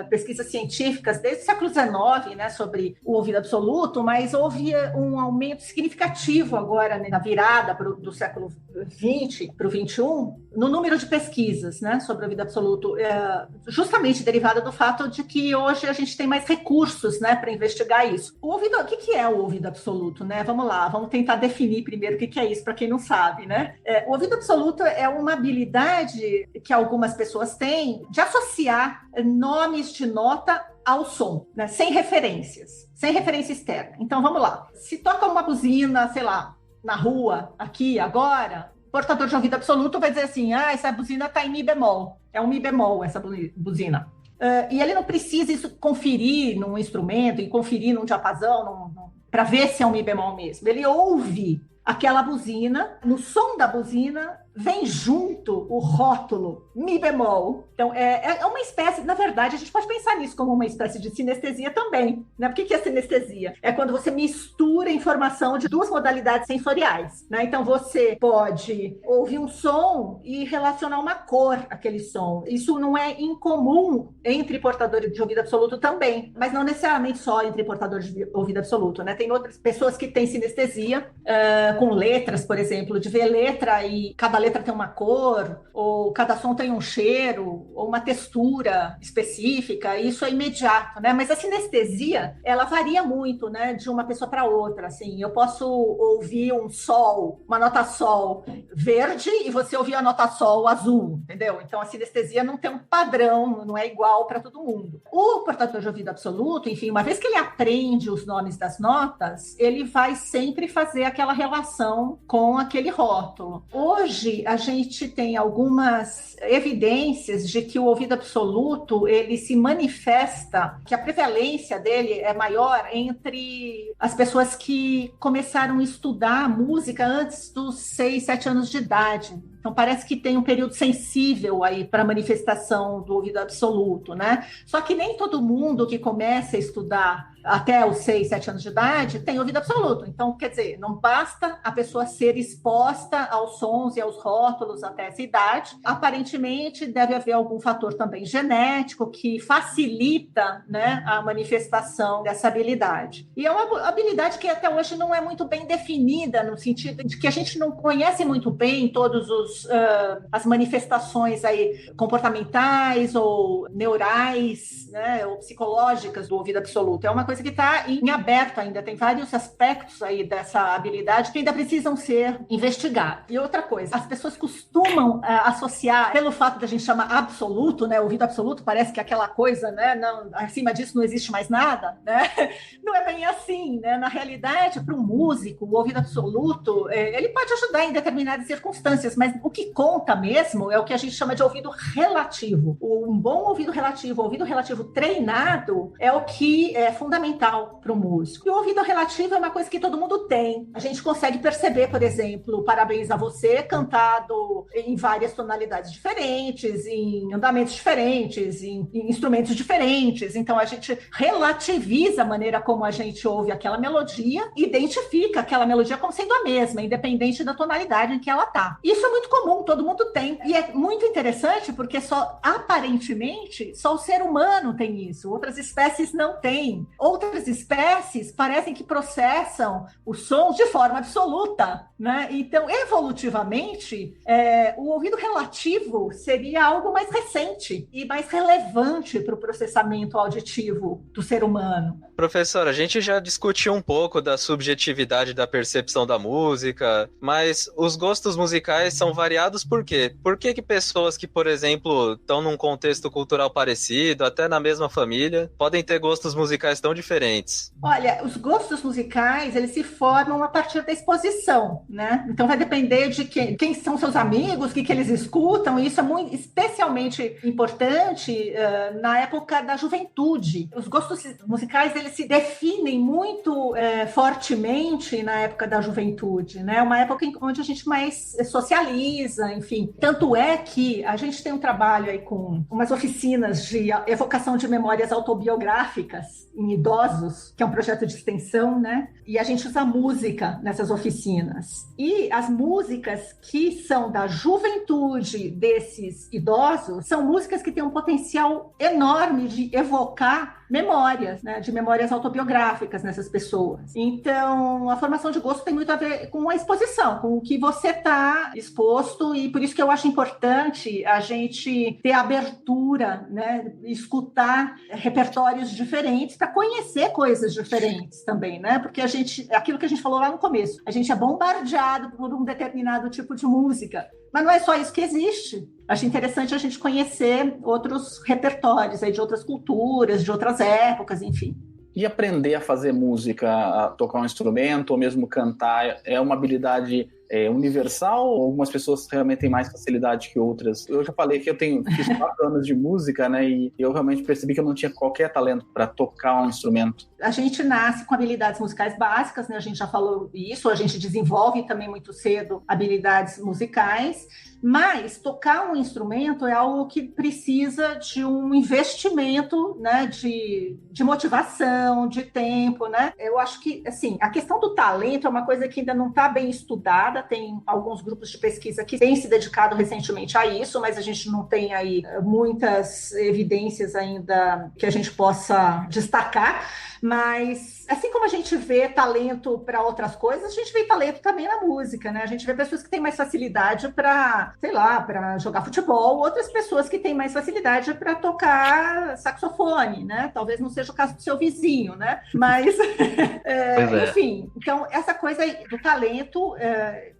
pesquisas científicas desde o século XIX, né, sobre o ouvido absoluto, mas houve um aumento significativo agora, né, na virada do século XX para o XXI, no número de pesquisas, né, sobre o ouvido absoluto, justamente derivada do fato de que hoje a gente tem mais recursos, né, para investigar isso. O que é o ouvido absoluto, né? Vamos lá, vamos tentar definir primeiro o que é isso, para quem não sabe, né? O ouvido absoluto é uma habilidade que algumas pessoas têm de associar nomes de nota ao som, né? Sem referência externa. Então, vamos lá. Se toca uma buzina, sei lá, na rua, aqui, agora, o portador de ouvido absoluto vai dizer assim, essa buzina está em mi bemol. É um mi bemol, essa buzina. E ele não precisa conferir num instrumento e conferir num diapasão, para ver se é um mi bemol mesmo. Ele ouve aquela buzina, no som da buzina vem junto o rótulo mi bemol. Então, é uma espécie, na verdade, a gente pode pensar nisso como uma espécie de sinestesia também, né? Por que é sinestesia? É quando você mistura informação de duas modalidades sensoriais, né? Então, você pode ouvir um som e relacionar uma cor àquele som. Isso não é incomum entre portadores de ouvido absoluto também, mas não necessariamente só entre portadores de ouvido absoluto, né? Tem outras pessoas que têm sinestesia com letras, por exemplo, de ver letra e cada letra tem uma cor, ou cada som tem um cheiro, ou uma textura específica, isso é imediato, né? Mas a sinestesia, ela varia muito, né, de uma pessoa para outra, assim. Eu posso ouvir um sol, uma nota sol verde, e você ouvir a nota sol azul, entendeu? Então, a sinestesia não tem um padrão, não é igual para todo mundo. O portador de ouvido absoluto, enfim, uma vez que ele aprende os nomes das notas, ele vai sempre fazer aquela relação com aquele rótulo. Hoje, a gente tem algumas evidências de que o ouvido absoluto, ele se manifesta, que a prevalência dele é maior entre as pessoas que começaram a estudar música antes dos 6, 7 anos de idade. Então, parece que tem um período sensível aí para a manifestação do ouvido absoluto, né? Só que nem todo mundo que começa a estudar até os 6, 7 anos de idade tem ouvido absoluto. Então, quer dizer, não basta a pessoa ser exposta aos sons e aos rótulos até essa idade. Aparentemente, deve haver algum fator também genético que facilita, né, a manifestação dessa habilidade. E é uma habilidade que até hoje não é muito bem definida, no sentido de que a gente não conhece muito bem todos as manifestações aí comportamentais ou neurais, né, ou psicológicas do ouvido absoluto. É uma coisa que está em aberto ainda, tem vários aspectos aí dessa habilidade que ainda precisam ser investigados. E outra coisa, as pessoas costumam associar, pelo fato da gente chamar absoluto, né, ouvido absoluto, parece que é aquela coisa, né, não, acima disso não existe mais nada, né? Não é bem assim, né? Na realidade, para um músico, o ouvido absoluto, ele pode ajudar em determinadas circunstâncias, mas o que conta mesmo é o que a gente chama de ouvido relativo. Um bom ouvido relativo treinado é o que é fundamental para o músico. E o ouvido relativo é uma coisa que todo mundo tem. A gente consegue perceber, por exemplo, Parabéns a Você, cantado em várias tonalidades diferentes, em andamentos diferentes, em instrumentos diferentes. Então, a gente relativiza a maneira como a gente ouve aquela melodia e identifica aquela melodia como sendo a mesma, independente da tonalidade em que ela está. Isso é muito comum, todo mundo tem. E é muito interessante porque aparentemente, só o ser humano tem isso. Outras espécies não têm. Outras espécies parecem que processam os sons de forma absoluta, né? Então, evolutivamente, o ouvido relativo seria algo mais recente e mais relevante para o processamento auditivo do ser humano. Professor, a gente já discutiu um pouco da subjetividade da percepção da música, mas os gostos musicais são variados por quê? Por que pessoas que, por exemplo, estão num contexto cultural parecido, até na mesma família, podem ter gostos musicais tão diferentes? Olha, os gostos musicais, eles se formam a partir da exposição, né? Então vai depender de quem são seus amigos, o que eles escutam, e isso é muito, especialmente importante na época da juventude. Os gostos musicais, eles se definem muito fortemente na época da juventude, né? Uma época onde a gente mais socializa, enfim. Tanto é que a gente tem um trabalho aí com umas oficinas de evocação de memórias autobiográficas em idosos, que é um projeto de extensão, né? E a gente usa música nessas oficinas. E as músicas que são da juventude desses idosos são músicas que têm um potencial enorme de evocar memórias, né? De memórias autobiográficas nessas pessoas. Então, a formação de gosto tem muito a ver com a exposição, com o que você está exposto, e por isso que eu acho importante a gente ter abertura, né? Escutar repertórios diferentes para conhecer coisas diferentes também, né? Porque aquilo que a gente falou lá no começo, a gente é bombardeado por um determinado tipo de música, mas não é só isso que existe. Acho interessante a gente conhecer outros repertórios aí de outras culturas, de outras épocas, enfim. E aprender a fazer música, a tocar um instrumento, ou mesmo cantar, é uma habilidade universal? Ou algumas pessoas realmente têm mais facilidade que outras? Eu já falei que fiz 4 anos de música, né? E eu realmente percebi que eu não tinha qualquer talento para tocar um instrumento. A gente nasce com habilidades musicais básicas, né? A gente já falou isso, a gente desenvolve também muito cedo habilidades musicais, mas tocar um instrumento é algo que precisa de um investimento, né? De motivação, de tempo, né? Eu acho que, assim, a questão do talento é uma coisa que ainda não está bem estudada. Tem alguns grupos de pesquisa que têm se dedicado recentemente a isso, mas a gente não tem aí muitas evidências ainda que a gente possa destacar. Mas, assim como a gente vê talento para outras coisas, a gente vê talento também na música, né? A gente vê pessoas que têm mais facilidade para, sei lá, para jogar futebol, outras pessoas que têm mais facilidade para tocar saxofone, né? Talvez não seja o caso do seu vizinho, né? Mas, enfim, então, essa coisa do talento,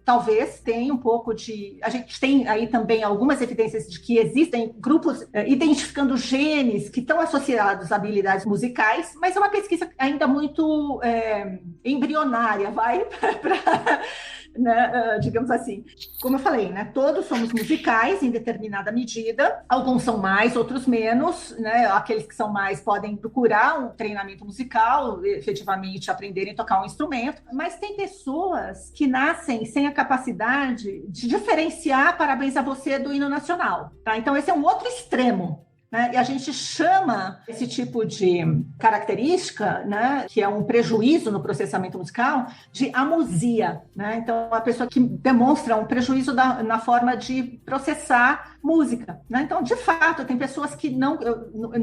talvez tenha um pouco de... A gente tem aí também algumas evidências de que existem grupos identificando genes que estão associados a habilidades musicais, mas é uma pesquisa ainda muito embrionária, né, digamos assim. Como eu falei, né, todos somos musicais em determinada medida, alguns são mais, outros menos, né, aqueles que são mais podem procurar um treinamento musical, efetivamente aprenderem a tocar um instrumento, mas tem pessoas que nascem sem a capacidade de diferenciar Parabéns a Você do hino nacional, tá? Então esse é um outro extremo, né? E a gente chama esse tipo de característica, né, que é um prejuízo no processamento musical, de amusia, né? Então, a pessoa que demonstra um prejuízo na forma de processar música, né? Então, de fato, tem pessoas que não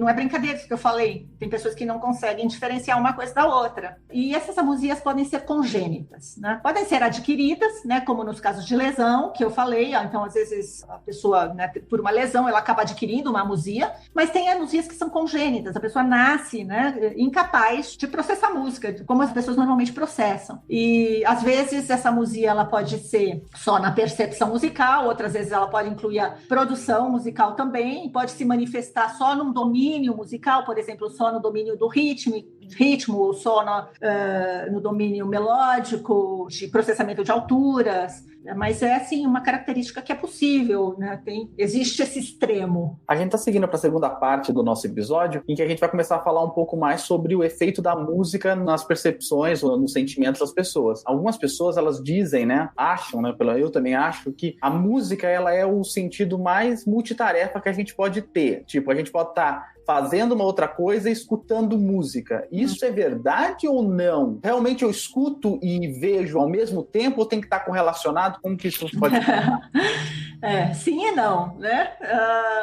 é brincadeira isso que eu falei, tem pessoas que não conseguem diferenciar uma coisa da outra. E essas amusias podem ser congênitas, né? Podem ser adquiridas, né, como nos casos de lesão, que eu falei, então, às vezes, a pessoa, né, por uma lesão, ela acaba adquirindo uma amusia, mas tem amusias que são congênitas, a pessoa nasce, né, incapaz de processar música, como as pessoas normalmente processam. E, às vezes, essa amusia ela pode ser só na percepção musical, outras vezes ela pode incluir a produção musical também, pode se manifestar só num domínio musical, por exemplo, só no domínio do ritmo, ritmo, só no domínio melódico, de processamento de alturas, mas é, assim, uma característica que é possível, né? Existe esse extremo. A gente está seguindo para a segunda parte do nosso episódio, em que a gente vai começar a falar um pouco mais sobre o efeito da música nas percepções ou nos sentimentos das pessoas. Algumas pessoas, elas dizem, né, acham, né, eu também acho, que a música, ela é o sentido mais multitarefa que a gente pode ter. Tipo, a gente pode estar fazendo uma outra coisa e escutando música. Isso é verdade ou não? Realmente eu escuto e vejo ao mesmo tempo ou tem que estar correlacionado? Como que isso pode ser? Sim e não, né?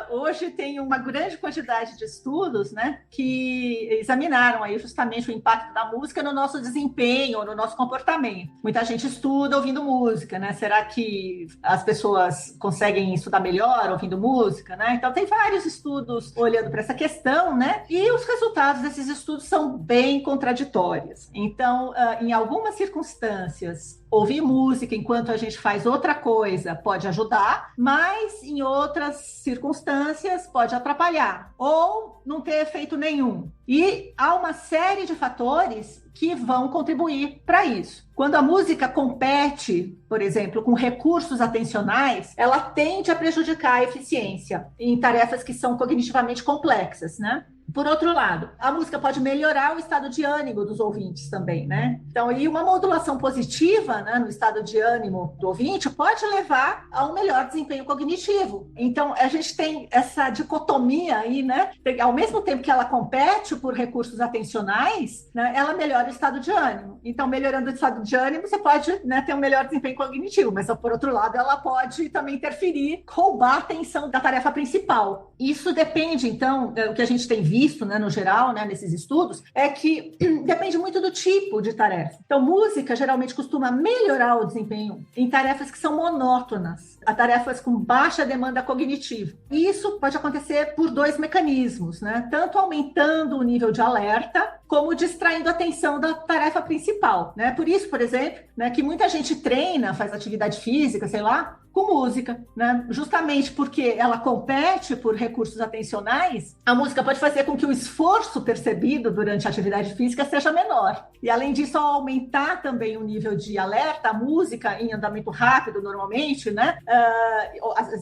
Hoje tem uma grande quantidade de estudos, né, que examinaram aí justamente o impacto da música no nosso desempenho, no nosso comportamento. Muita gente estuda ouvindo música, né? Será que as pessoas conseguem estudar melhor ouvindo música, né? Então tem vários estudos olhando para essa questão, né? E os resultados desses estudos são bem contraditórios. Então, em algumas circunstâncias, ouvir música enquanto a gente faz outra coisa pode ajudar, mas em outras circunstâncias pode atrapalhar ou não ter efeito nenhum. E há uma série de fatores que vão contribuir para isso. Quando a música compete, por exemplo, com recursos atencionais, ela tende a prejudicar a eficiência em tarefas que são cognitivamente complexas, né? Por outro lado, a música pode melhorar o estado de ânimo dos ouvintes também, né? Então, e uma modulação positiva, né, no estado de ânimo do ouvinte pode levar a um melhor desempenho cognitivo. Então, a gente tem essa dicotomia aí, né? Ao mesmo tempo que ela compete por recursos atencionais, né, ela melhora o estado de ânimo. Então, melhorando o estado de ânimo, você pode, né, ter um melhor desempenho cognitivo, mas, por outro lado, ela pode também interferir, roubar a atenção da tarefa principal. Isso depende, então, o que a gente tem visto, né, no geral, né, nesses estudos, é que depende muito do tipo de tarefa. Então, música geralmente costuma melhorar o desempenho em tarefas que são monótonas, a tarefas com baixa demanda cognitiva. E isso pode acontecer por dois mecanismos, né? Tanto aumentando o nível de alerta, como distraindo a atenção da tarefa principal, né? Por isso, por exemplo, né, que muita gente treina, faz atividade física, sei lá, com música, né? Justamente porque ela compete por recursos atencionais, a música pode fazer com que o esforço percebido durante a atividade física seja menor. E, além disso, ao aumentar também o nível de alerta, a música em andamento rápido, normalmente, né?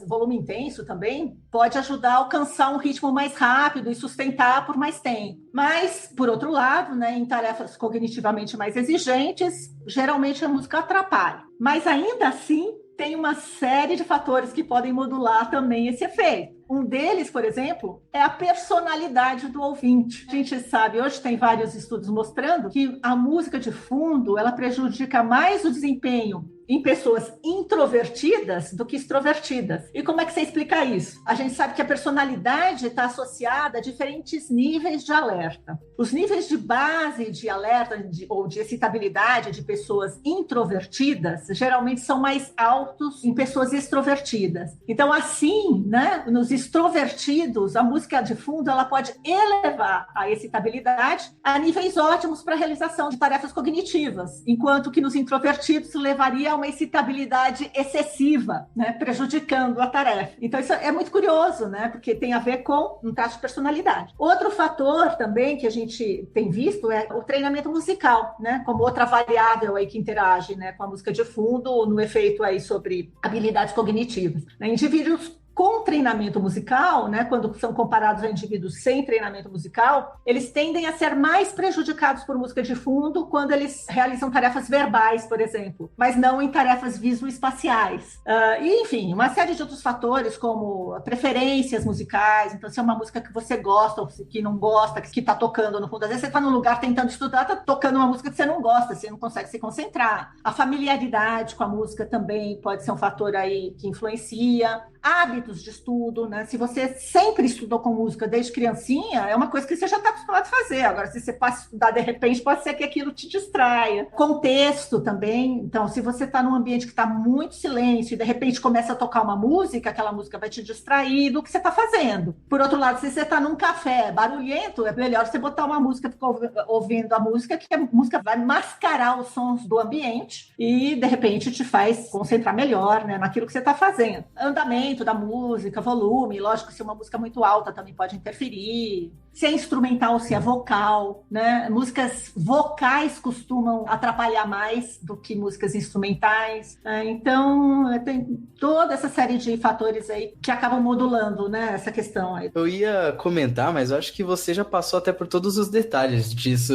Volume intenso também, pode ajudar a alcançar um ritmo mais rápido e sustentar por mais tempo. Mas, por outro lado, né, em tarefas cognitivamente mais exigentes, geralmente a música atrapalha. Mas, ainda assim, tem uma série de fatores que podem modular também esse efeito. Um deles, por exemplo, é a personalidade do ouvinte. A gente sabe, hoje tem vários estudos mostrando que a música de fundo, ela prejudica mais o desempenho em pessoas introvertidas do que extrovertidas. E como é que você explica isso? A gente sabe que a personalidade está associada a diferentes níveis de alerta. Os níveis de base de alerta ou de excitabilidade de pessoas introvertidas geralmente são mais altos em pessoas extrovertidas. Então, assim, né, nos extrovertidos, a música de fundo ela pode elevar a excitabilidade a níveis ótimos para a realização de tarefas cognitivas, enquanto que nos introvertidos levaria a uma excitabilidade excessiva, né, prejudicando a tarefa. Então, isso é muito curioso, né, porque tem a ver com um traço de personalidade. Outro fator também que a gente tem visto é o treinamento musical, né, como outra variável aí que interage, né, com a música de fundo no efeito aí sobre habilidades cognitivas. Indivíduos com treinamento musical, né, quando são comparados a indivíduos sem treinamento musical, eles tendem a ser mais prejudicados por música de fundo quando eles realizam tarefas verbais, por exemplo, mas não em tarefas visoespaciais. E, enfim, uma série de outros fatores, como preferências musicais. Então, se é uma música que você gosta ou que não gosta, que está tocando no fundo, às vezes você está num lugar tentando estudar, está tocando uma música que você não gosta, você não consegue se concentrar. A familiaridade com a música também pode ser um fator aí que influencia. Hábitos de estudo, né? Se você sempre estudou com música desde criancinha, é uma coisa que você já está acostumado a fazer. Agora, se você passa a estudar de repente, pode ser que aquilo te distraia. Contexto também. Então, se você está num ambiente que está muito silêncio e de repente começa a tocar uma música, aquela música vai te distrair do que você está fazendo. Por outro lado, se você está num café barulhento, é melhor você botar uma música, ficar ouvindo a música, que a música vai mascarar os sons do ambiente e de repente te faz concentrar melhor, né, naquilo que você está fazendo. Andamento da música, volume, lógico, se uma música muito alta também pode interferir. se é instrumental ou se é vocal, né? Músicas vocais costumam atrapalhar mais do que músicas instrumentais, né? Então, tem toda essa série de fatores aí que acabam modulando, né, essa questão aí. Eu ia comentar, mas eu acho que você já passou até por todos os detalhes disso,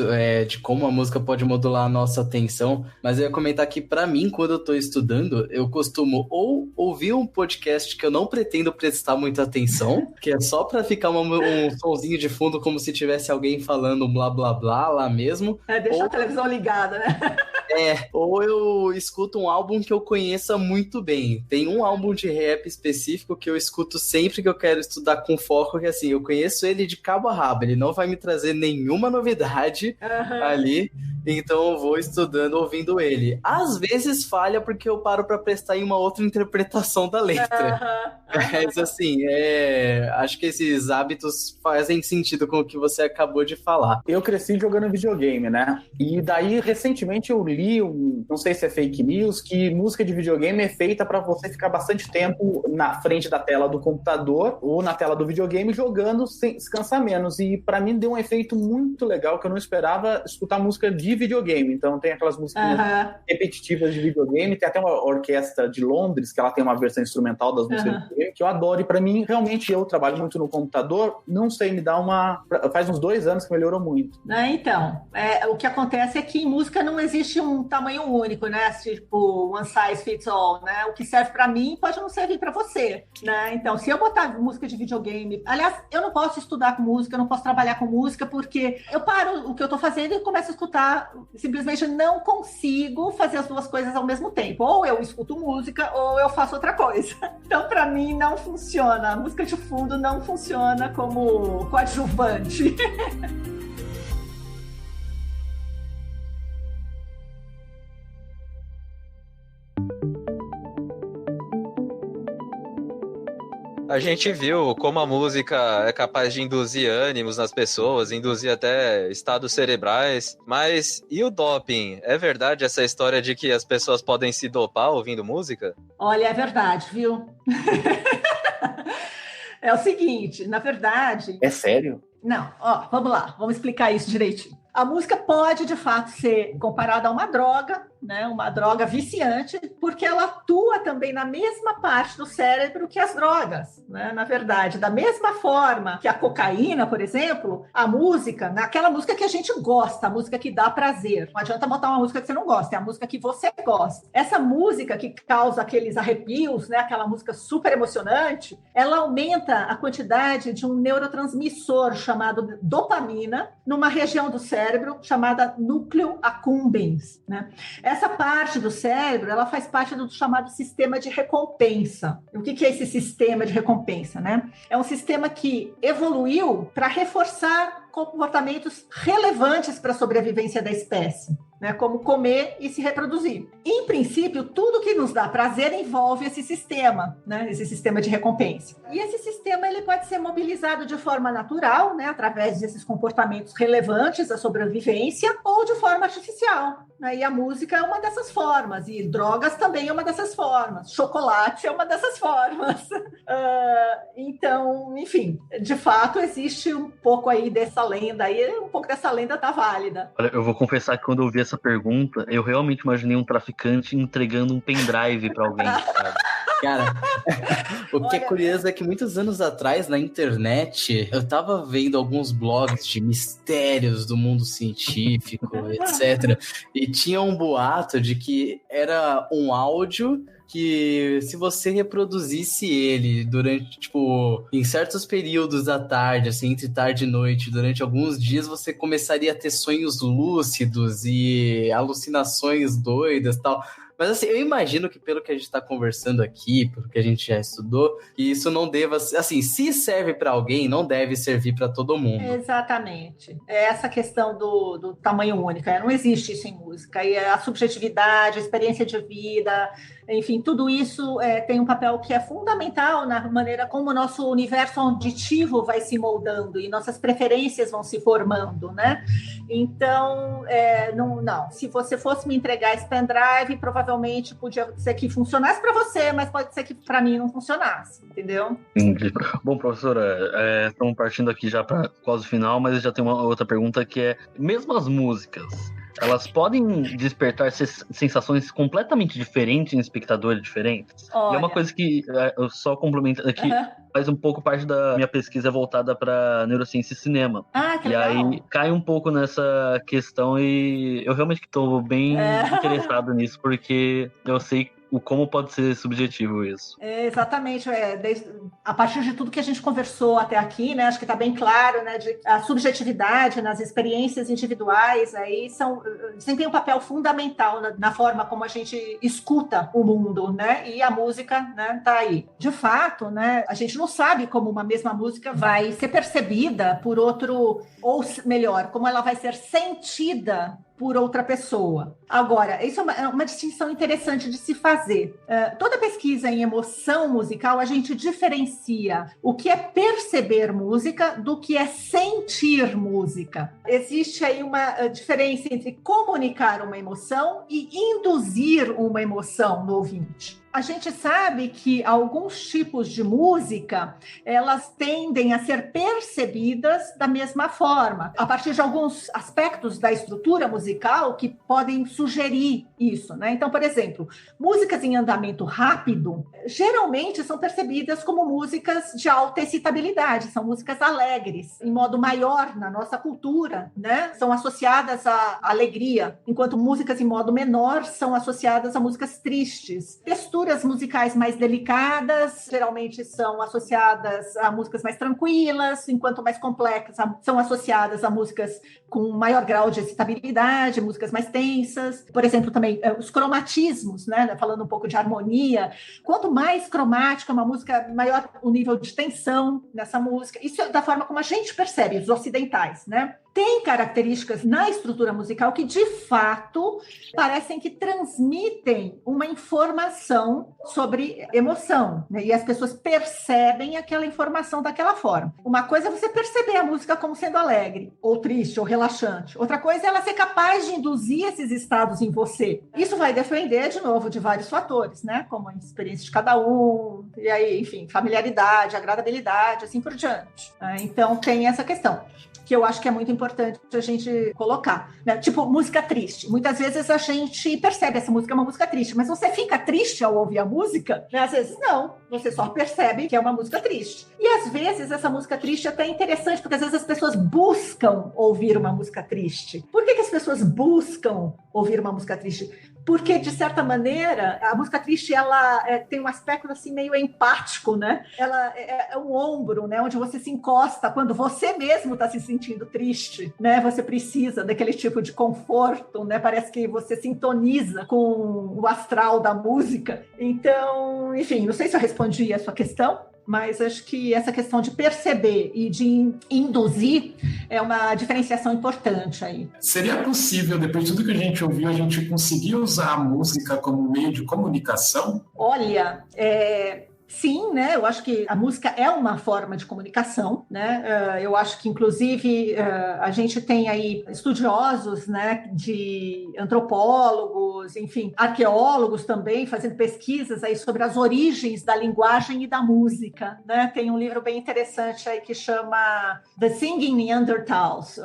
de como a música pode modular a nossa atenção, mas eu ia comentar que, pra mim, quando eu tô estudando, eu costumo ou ouvir um podcast que eu não pretendo prestar muita atenção, que é só pra ficar um sonzinho de fundo, como se tivesse alguém falando blá blá blá lá mesmo. Deixar a televisão ligada, né? Ou eu escuto um álbum que eu conheça muito bem. Tem um álbum de rap específico que eu escuto sempre que eu quero estudar com foco, que assim, eu conheço ele de cabo a rabo, ele não vai me trazer nenhuma novidade ali, então eu vou estudando, ouvindo ele. Às vezes falha porque eu paro pra prestar em uma outra interpretação da letra. Mas assim, acho que esses hábitos fazem sentido com o que você acabou de falar. Eu cresci jogando videogame, né? E daí, recentemente, eu li, não sei se é fake news, que música de videogame é feita pra você ficar bastante tempo na frente da tela do computador ou na tela do videogame jogando sem descansar menos. E pra mim deu um efeito muito legal, que eu não esperava escutar música de videogame. Então tem aquelas músicas repetitivas de videogame, tem até uma orquestra de Londres, que ela tem uma versão instrumental das músicas de videogame, que eu adoro. E pra mim, realmente, eu trabalho muito no computador, não sei, me dá faz uns 2 anos que melhorou muito. Então, o que acontece é que em música não existe um tamanho único, né? Tipo, one size fits all, né? O que serve pra mim pode não servir pra você, né? Então, se eu botar música de videogame... Aliás, eu não posso estudar com música, eu não posso trabalhar com música, porque eu paro o que eu tô fazendo e começo a escutar. Simplesmente não consigo fazer as duas coisas ao mesmo tempo. Ou eu escuto música, ou eu faço outra coisa. Então, pra mim, não funciona. A música de fundo não funciona como coadjuvante. A gente viu como a música é capaz de induzir ânimos nas pessoas, induzir até estados cerebrais, mas e o doping? É verdade essa história de que as pessoas podem se dopar ouvindo música? Olha, é verdade, viu? É o seguinte, na verdade... É sério? Não, vamos lá, vamos explicar isso direitinho. A música pode, de fato, ser comparada a uma droga, né? Uma droga viciante, porque ela atua também na mesma parte do cérebro que as drogas, né? Na verdade, da mesma forma que a cocaína, por exemplo, a música, naquela música que a gente gosta, a música que dá prazer. Não adianta botar uma música que você não gosta, é a música que você gosta. Essa música que causa aqueles arrepios, né? Aquela música super emocionante, ela aumenta a quantidade de um neurotransmissor chamado dopamina numa região do cérebro chamada núcleo accumbens, né? Essa parte do cérebro, ela faz parte do chamado sistema de recompensa. E o que é esse sistema de recompensa, né? É um sistema que evoluiu para reforçar comportamentos relevantes para a sobrevivência da espécie, né, como comer e se reproduzir. Em princípio, tudo que nos dá prazer envolve esse sistema, né, esse sistema de recompensa. E esse sistema ele pode ser mobilizado de forma natural, né, através desses comportamentos relevantes à sobrevivência, ou de forma artificial. Né, e a música é uma dessas formas, e drogas também é uma dessas formas, chocolate é uma dessas formas. Então, enfim, de fato existe um pouco aí dessa lenda, e um pouco dessa lenda tá válida. Olha, eu vou confessar que quando eu ouvi essa pergunta, eu realmente imaginei um traficante entregando um pendrive pra alguém, sabe? Cara, o que é curioso é que muitos anos atrás, na internet, eu tava vendo alguns blogs de mistérios do mundo científico, etc. E tinha um boato de que era um áudio que, se você reproduzisse ele durante, tipo, em certos períodos da tarde, assim, entre tarde e noite, durante alguns dias, você começaria a ter sonhos lúcidos e alucinações doidas e tal. Mas assim, eu imagino que pelo que a gente tá conversando aqui, pelo que a gente já estudou, que isso não deva... Assim, se serve para alguém, não deve servir para todo mundo. Exatamente. É essa questão do tamanho único. Não existe isso em música. E a subjetividade, a experiência de vida, enfim, tudo isso tem um papel que é fundamental na maneira como o nosso universo auditivo vai se moldando e nossas preferências vão se formando, né? Então, não. Se você fosse me entregar esse pendrive, provavelmente podia ser que funcionasse para você, mas pode ser que para mim não funcionasse, entendeu? Entendi. Bom, professora, estamos partindo aqui já para quase o final, mas eu já tenho uma outra pergunta que é, mesmo as músicas, elas podem despertar sensações completamente diferentes em espectadores diferentes? Olha. E é uma coisa que eu só complemento aqui, faz um pouco parte da minha pesquisa voltada para neurociência e cinema. Que e legal. Aí cai um pouco nessa questão e eu realmente estou bem interessado nisso, porque eu sei como pode ser subjetivo isso. Exatamente, a partir de tudo que a gente conversou até aqui, né, acho que está bem claro, né, a subjetividade nas experiências individuais aí desempenham um papel fundamental na forma como a gente escuta o mundo, né, e a música, né, tá aí. De fato, né, a gente não sabe como uma mesma música vai ser percebida por outro, ou melhor, como ela vai ser sentida por outra pessoa. Agora, isso é uma distinção interessante de se fazer. Toda pesquisa em emoção musical, a gente diferencia o que é perceber música do que é sentir música. Existe aí uma diferença entre comunicar uma emoção e induzir uma emoção no ouvinte. A gente sabe que alguns tipos de música, elas tendem a ser percebidas da mesma forma, a partir de alguns aspectos da estrutura musical que podem sugerir isso, né? Então, por exemplo, músicas em andamento rápido, geralmente são percebidas como músicas de alta excitabilidade, são músicas alegres, em modo maior na nossa cultura, né? São associadas à alegria, enquanto músicas em modo menor são associadas a músicas tristes. Texturas musicais mais delicadas geralmente são associadas a músicas mais tranquilas, enquanto mais complexas são associadas a músicas com maior grau de excitabilidade, músicas mais tensas. Por exemplo, também os cromatismos, né? Falando um pouco de harmonia. Quanto mais cromática uma música, maior o nível de tensão nessa música. Isso é da forma como a gente percebe, os ocidentais, né? Tem características na estrutura musical que, de fato, parecem que transmitem uma informação sobre emoção, né? E as pessoas percebem aquela informação daquela forma. Uma coisa é você perceber a música como sendo alegre, ou triste, ou relaxante. Outra coisa é ela ser capaz de induzir esses estados em você. Isso vai depender, de novo, de vários fatores, né? Como a experiência de cada um, e aí, enfim, familiaridade, agradabilidade, assim por diante. Então, tem essa questão que eu acho que é muito importante a gente colocar, né? Tipo, música triste. Muitas vezes a gente percebe essa música é uma música triste, mas você fica triste ao ouvir a música? Né? Às vezes não, você só percebe que é uma música triste. E às vezes essa música triste é até interessante, porque às vezes as pessoas buscam ouvir uma música triste. Por que as pessoas buscam ouvir uma música triste? Porque, de certa maneira, a música triste, ela tem um aspecto assim meio empático, né? Ela é um ombro, né? Onde você se encosta quando você mesmo está se sentindo triste, né? Você precisa daquele tipo de conforto, né? Parece que você sintoniza com o astral da música. Então, enfim, não sei se eu respondi a sua questão, mas acho que essa questão de perceber e de induzir é uma diferenciação importante aí. Seria possível, depois de tudo que a gente ouviu, a gente conseguir usar a música como meio de comunicação? Olha, sim, né? Eu acho que a música é uma forma de comunicação, né? Eu acho que, inclusive, a gente tem aí estudiosos, né, de antropólogos, enfim, arqueólogos também, fazendo pesquisas aí sobre as origens da linguagem e da música, né? Tem um livro bem interessante aí que chama The Singing Neanderthals,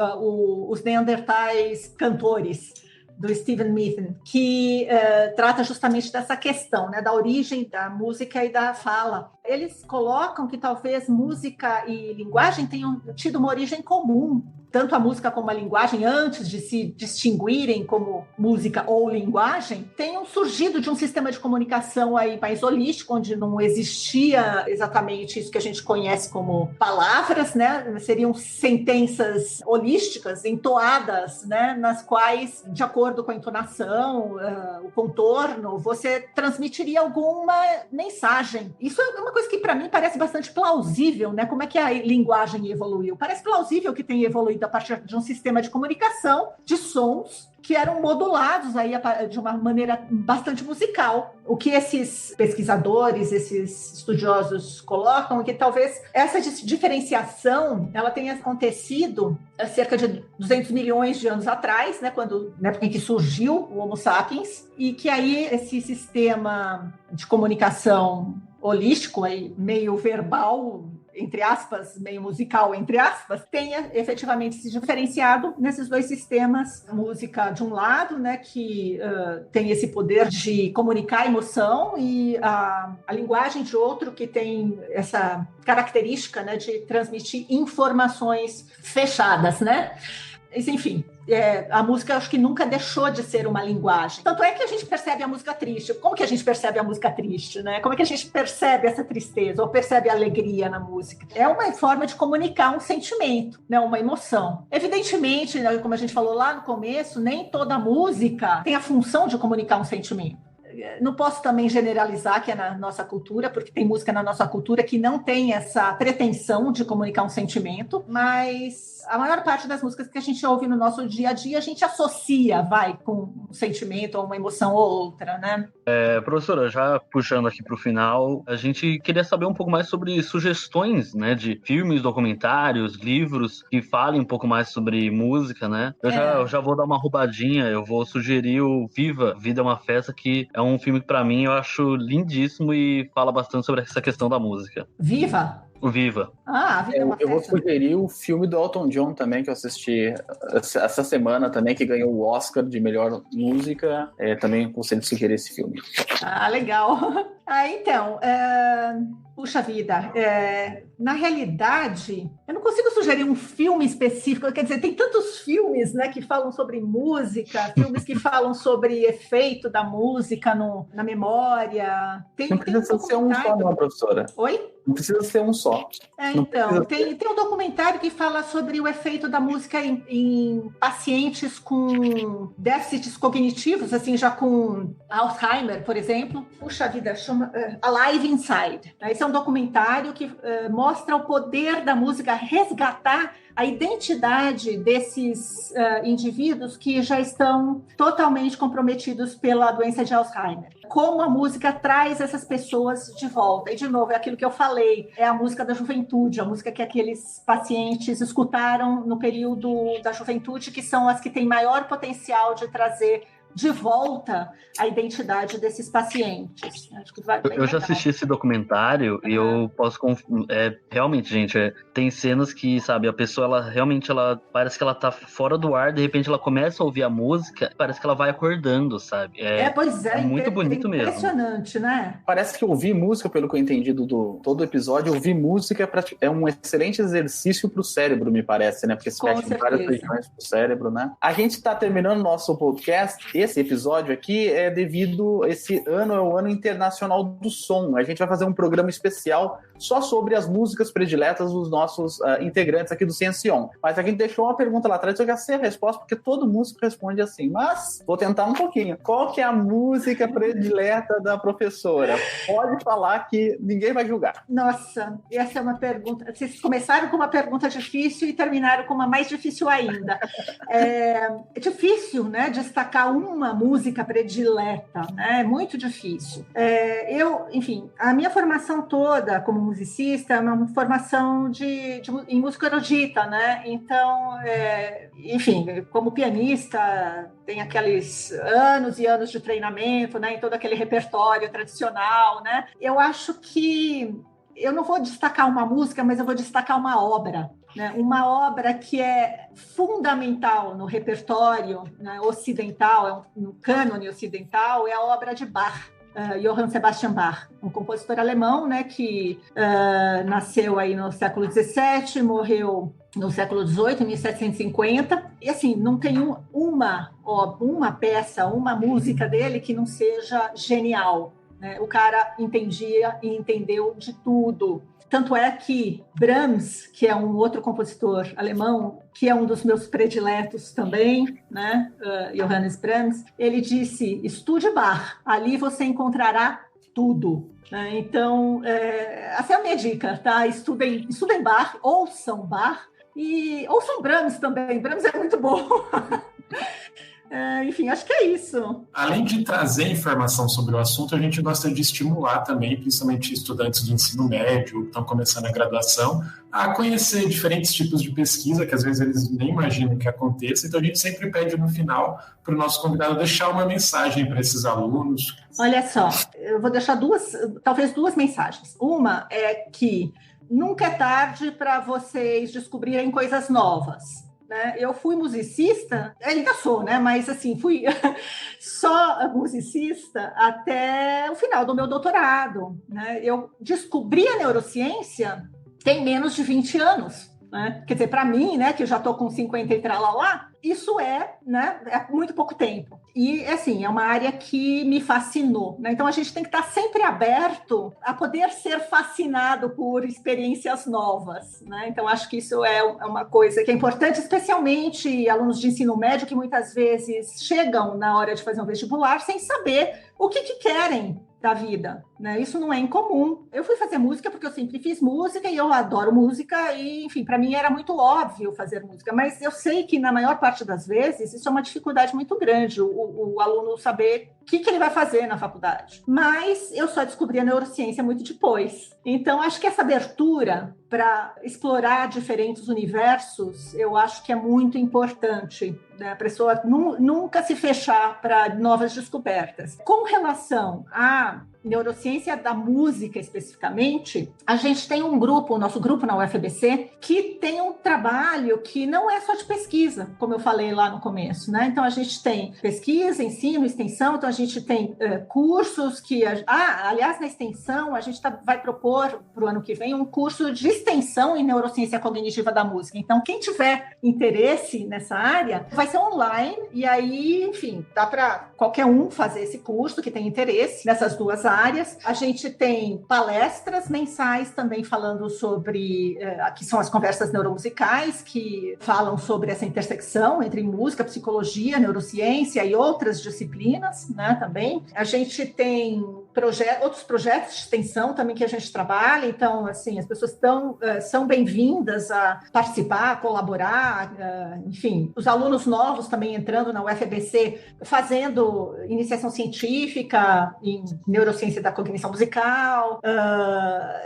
os Neandertais Cantores, do Stephen Mithen, que trata justamente dessa questão, né, da origem da música e da fala. Eles colocam que talvez música e linguagem tenham tido uma origem comum, tanto a música como a linguagem, antes de se distinguirem como música ou linguagem, tenham surgido de um sistema de comunicação aí mais holístico, onde não existia exatamente isso que a gente conhece como palavras, né? Seriam sentenças holísticas, entoadas, né? Nas quais, de acordo com a entonação, o contorno, você transmitiria alguma mensagem. Isso é uma coisa que, para mim, parece bastante plausível, né? Como é que a linguagem evoluiu? Parece plausível que tenha evoluído construído a partir de um sistema de comunicação de sons que eram modulados aí de uma maneira bastante musical. O que esses pesquisadores, esses estudiosos colocam é que talvez essa diferenciação ela tenha acontecido há cerca de 200 milhões de anos atrás, né, na época em que surgiu o Homo sapiens, e que aí esse sistema de comunicação holístico, aí, meio verbal, entre aspas, meio musical, entre aspas, tenha efetivamente se diferenciado nesses dois sistemas. A música, de um lado, né, que tem esse poder de comunicar emoção, e a linguagem de outro, que tem essa característica, né, de transmitir informações fechadas, né? Enfim, a música acho que nunca deixou de ser uma linguagem. Tanto é que a gente percebe a música triste. Como que a gente percebe a música triste, né? Como é que a gente percebe essa tristeza ou percebe a alegria na música? É uma forma de comunicar um sentimento, né? Uma emoção. Evidentemente, né, como a gente falou lá no começo, nem toda música tem a função de comunicar um sentimento. Não posso também generalizar que é na nossa cultura, porque tem música na nossa cultura que não tem essa pretensão de comunicar um sentimento, mas a maior parte das músicas que a gente ouve no nosso dia a dia, a gente associa, com um sentimento ou uma emoção ou outra, né? Professora, já puxando aqui para o final, a gente queria saber um pouco mais sobre sugestões, né, de filmes, documentários, livros que falem um pouco mais sobre música, né? Eu já vou dar uma roubadinha, eu vou sugerir o Viva, Vida é uma Festa, que é um filme que para mim eu acho lindíssimo e fala bastante sobre essa questão da música. Viva? O Viva. A Vida é uma Festa. Eu vou sugerir o filme do Elton John também, que eu assisti essa semana também, que ganhou o Oscar de melhor música. Também consigo sugerir esse filme. Legal. Então, puxa vida, na realidade, eu não consigo sugerir um filme específico, quer dizer, tem tantos filmes, né, que falam sobre música, filmes que falam sobre efeito da música na memória. Não precisa ser um só, não, professora. Oi? Não precisa ser um só. Então, tem um documentário que fala sobre o efeito da música em pacientes com déficits cognitivos, assim, já com Alzheimer, por exemplo. Puxa vida, chama Alive Inside. Esse é um documentário que mostra o poder da música resgatar a identidade desses indivíduos que já estão totalmente comprometidos pela doença de Alzheimer. Como a música traz essas pessoas de volta. E, de novo, é aquilo que eu falei, é a música da juventude, a música que aqueles pacientes escutaram no período da juventude, que são as que têm maior potencial de trazer de volta a identidade desses pacientes. Acho que eu já assisti esse documentário e eu posso... realmente, gente, tem cenas que, sabe, a pessoa, ela parece que ela tá fora do ar, de repente ela começa a ouvir a música, parece que ela vai acordando, sabe? Pois é. É muito bonito mesmo. Impressionante, né? Parece que ouvir música, pelo que eu entendi do todo episódio, ouvir música é um excelente exercício pro cérebro, me parece, né? Porque se mexe em várias regiões pro cérebro, né? A gente tá terminando o nosso podcast. Esse episódio aqui é devido... Esse ano é o Ano Internacional do Som. A gente vai fazer um programa especial só sobre as músicas prediletas dos nossos integrantes aqui do Ciencion. Mas a gente deixou uma pergunta lá atrás, eu já sei a resposta, porque todo músico responde assim. Mas vou tentar um pouquinho. Qual que é a música predileta da professora? Pode falar que ninguém vai julgar. Nossa, essa é uma pergunta... Vocês começaram com uma pergunta difícil e terminaram com uma mais difícil ainda. É difícil, né, destacar uma música predileta, né? É muito difícil. Enfim, a minha formação toda como musicista é uma formação em música erudita, né? Então, enfim, como pianista, tem aqueles anos e anos de treinamento, né? Em todo aquele repertório tradicional, né? Eu acho que eu não vou destacar uma música, mas eu vou destacar uma obra, né? Uma obra que é fundamental no repertório, né, ocidental, no cânone ocidental, é a obra de Bach. Johann Sebastian Bach, um compositor alemão, né, que nasceu aí no século XVII, morreu no século XVIII, 1750, e assim, não tem uma peça, uma música dele que não seja genial, né? O cara entendia e entendeu de tudo. Tanto é que Brahms, que é um outro compositor alemão, que é um dos meus prediletos também, né? Johannes Brahms, ele disse, estude Bach, ali você encontrará tudo. Né? Então, essa é a minha dica, tá? Estudem Bach, ouçam Bach, E ouçam Brahms também, Brahms é muito bom. Enfim, acho que é isso. Além de trazer informação sobre o assunto, a gente gosta de estimular também, principalmente estudantes do ensino médio, que estão começando a graduação, a conhecer diferentes tipos de pesquisa, que às vezes eles nem imaginam que aconteça. Então a gente sempre pede no final para o nosso convidado deixar uma mensagem para esses alunos. Olha só, eu vou deixar talvez duas mensagens. Uma é que nunca é tarde para vocês descobrirem coisas novas. Né? Eu fui musicista, ainda sou, né? Mas assim, fui só musicista até o final do meu doutorado. Né? Eu descobri a neurociência tem menos de 20 anos. Né? Quer dizer, para mim, né, que eu já estou com 50 e tralalá, isso é muito pouco tempo. E, assim, é uma área que me fascinou. Né? Então, a gente tem que estar sempre aberto a poder ser fascinado por experiências novas. Né? Então, acho que isso é uma coisa que é importante, especialmente alunos de ensino médio que muitas vezes chegam na hora de fazer um vestibular sem saber o que querem da vida, né? Isso não é incomum. Eu fui fazer música porque eu sempre fiz música e eu adoro música e, enfim, para mim era muito óbvio fazer música, mas eu sei que na maior parte das vezes isso é uma dificuldade muito grande, o aluno saber o que ele vai fazer na faculdade. Mas eu só descobri a neurociência muito depois. Então, acho que essa abertura para explorar diferentes universos, eu acho que é muito importante, né? A pessoa nunca se fechar para novas descobertas. Com relação à neurociência da música especificamente, a gente tem um grupo, o nosso grupo na UFABC, que tem um trabalho que não é só de pesquisa, como eu falei lá no começo, né? Então, a gente tem pesquisa, ensino, extensão, então a gente tem cursos que... aliás, na extensão, a gente vai propor para o ano que vem um curso de extensão em neurociência cognitiva da música. Então, quem tiver interesse nessa área, vai ser online, e aí, enfim, dá para qualquer um fazer esse curso que tem interesse nessas duas áreas. A gente tem palestras mensais também falando sobre, que são as conversas neuromusicais, que falam sobre essa intersecção entre música, psicologia, neurociência e outras disciplinas, né, também. A gente tem outros projetos de extensão também que a gente trabalha, então, assim, as pessoas são bem-vindas a participar, a colaborar, enfim, os alunos novos também entrando na UFABC, fazendo iniciação científica em neurociência da cognição musical,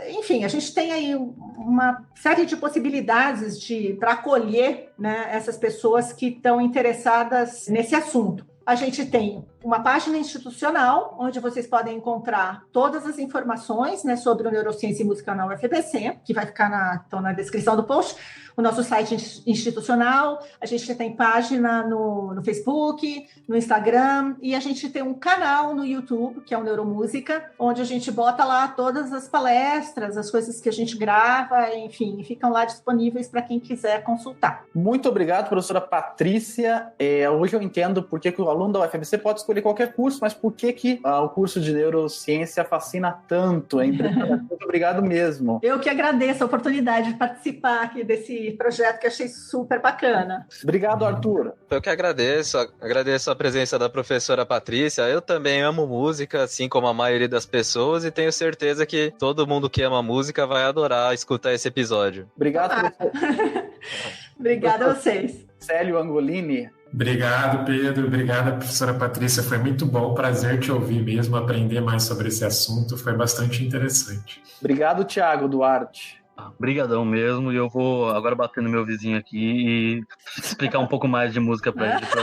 enfim, a gente tem aí uma série de possibilidades para acolher, né, essas pessoas que estão interessadas nesse assunto. A gente tem uma página institucional, onde vocês podem encontrar todas as informações, né, sobre o neurociência e música na UFABC, que vai ficar na descrição do post. O nosso site institucional, a gente tem página no Facebook, no Instagram, e a gente tem um canal no YouTube, que é o Neuromúsica, onde a gente bota lá todas as palestras, as coisas que a gente grava, enfim, ficam lá disponíveis para quem quiser consultar. Muito obrigado, professora Patrícia. Hoje eu entendo por que o aluno da UFABC pode escolher qualquer curso, mas por que o curso de neurociência fascina tanto? É impressionante. Muito obrigado mesmo. Eu que agradeço a oportunidade de participar aqui desse projeto que achei super bacana. Obrigado, Arthur. Eu que agradeço a presença da professora Patrícia. Eu também amo música, assim como a maioria das pessoas, e tenho certeza que todo mundo que ama música vai adorar escutar esse episódio. Obrigado, professor. Obrigada a vocês. Célio Angolini. Obrigado, Pedro. Obrigado, professora Patrícia. Foi muito bom. Prazer te ouvir mesmo, aprender mais sobre esse assunto. Foi bastante interessante. Obrigado, Thiago Duarte. Obrigadão mesmo, e eu vou agora bater no meu vizinho aqui e explicar um pouco mais de música pra ele, pra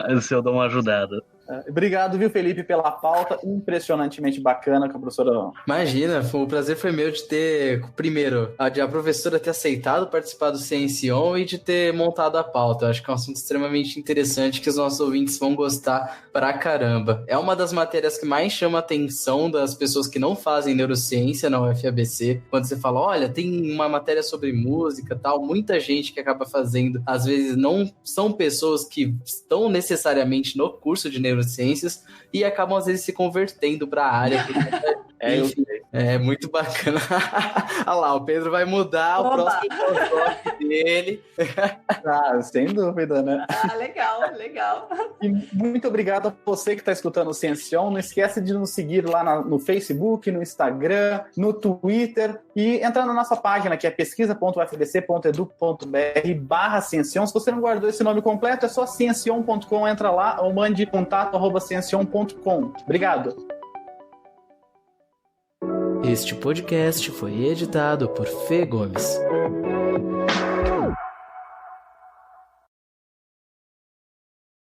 ver se eu dou uma ajudada. Obrigado, viu, Felipe, pela pauta impressionantemente bacana com a professora. Imagina, o prazer foi meu de ter, primeiro, a professora ter aceitado participar do Ciência On e de ter montado a pauta. Eu acho que é um assunto extremamente interessante que os nossos ouvintes vão gostar pra caramba. É uma das matérias que mais chama a atenção das pessoas que não fazem neurociência na UFABC. Quando você fala, olha, tem uma matéria sobre música e tal, muita gente que acaba fazendo, às vezes não são pessoas que estão necessariamente no curso de neurociências e acabam às vezes se convertendo para a área. É muito bacana. Olha lá, o Pedro vai mudar o próximo toque dele. Ah, sem dúvida, né? Ah, legal, legal. E muito obrigado a você que está escutando o Ciencion. Não esquece de nos seguir lá no Facebook, no Instagram, no Twitter e entrar na nossa página que é pesquisa.ufbc.edu.br/Ciencion. Se você não guardou esse nome completo, é só ciencion.com, entra lá ou mande contato@ciencion.com. Obrigado. Este podcast foi editado por Fê Gomes.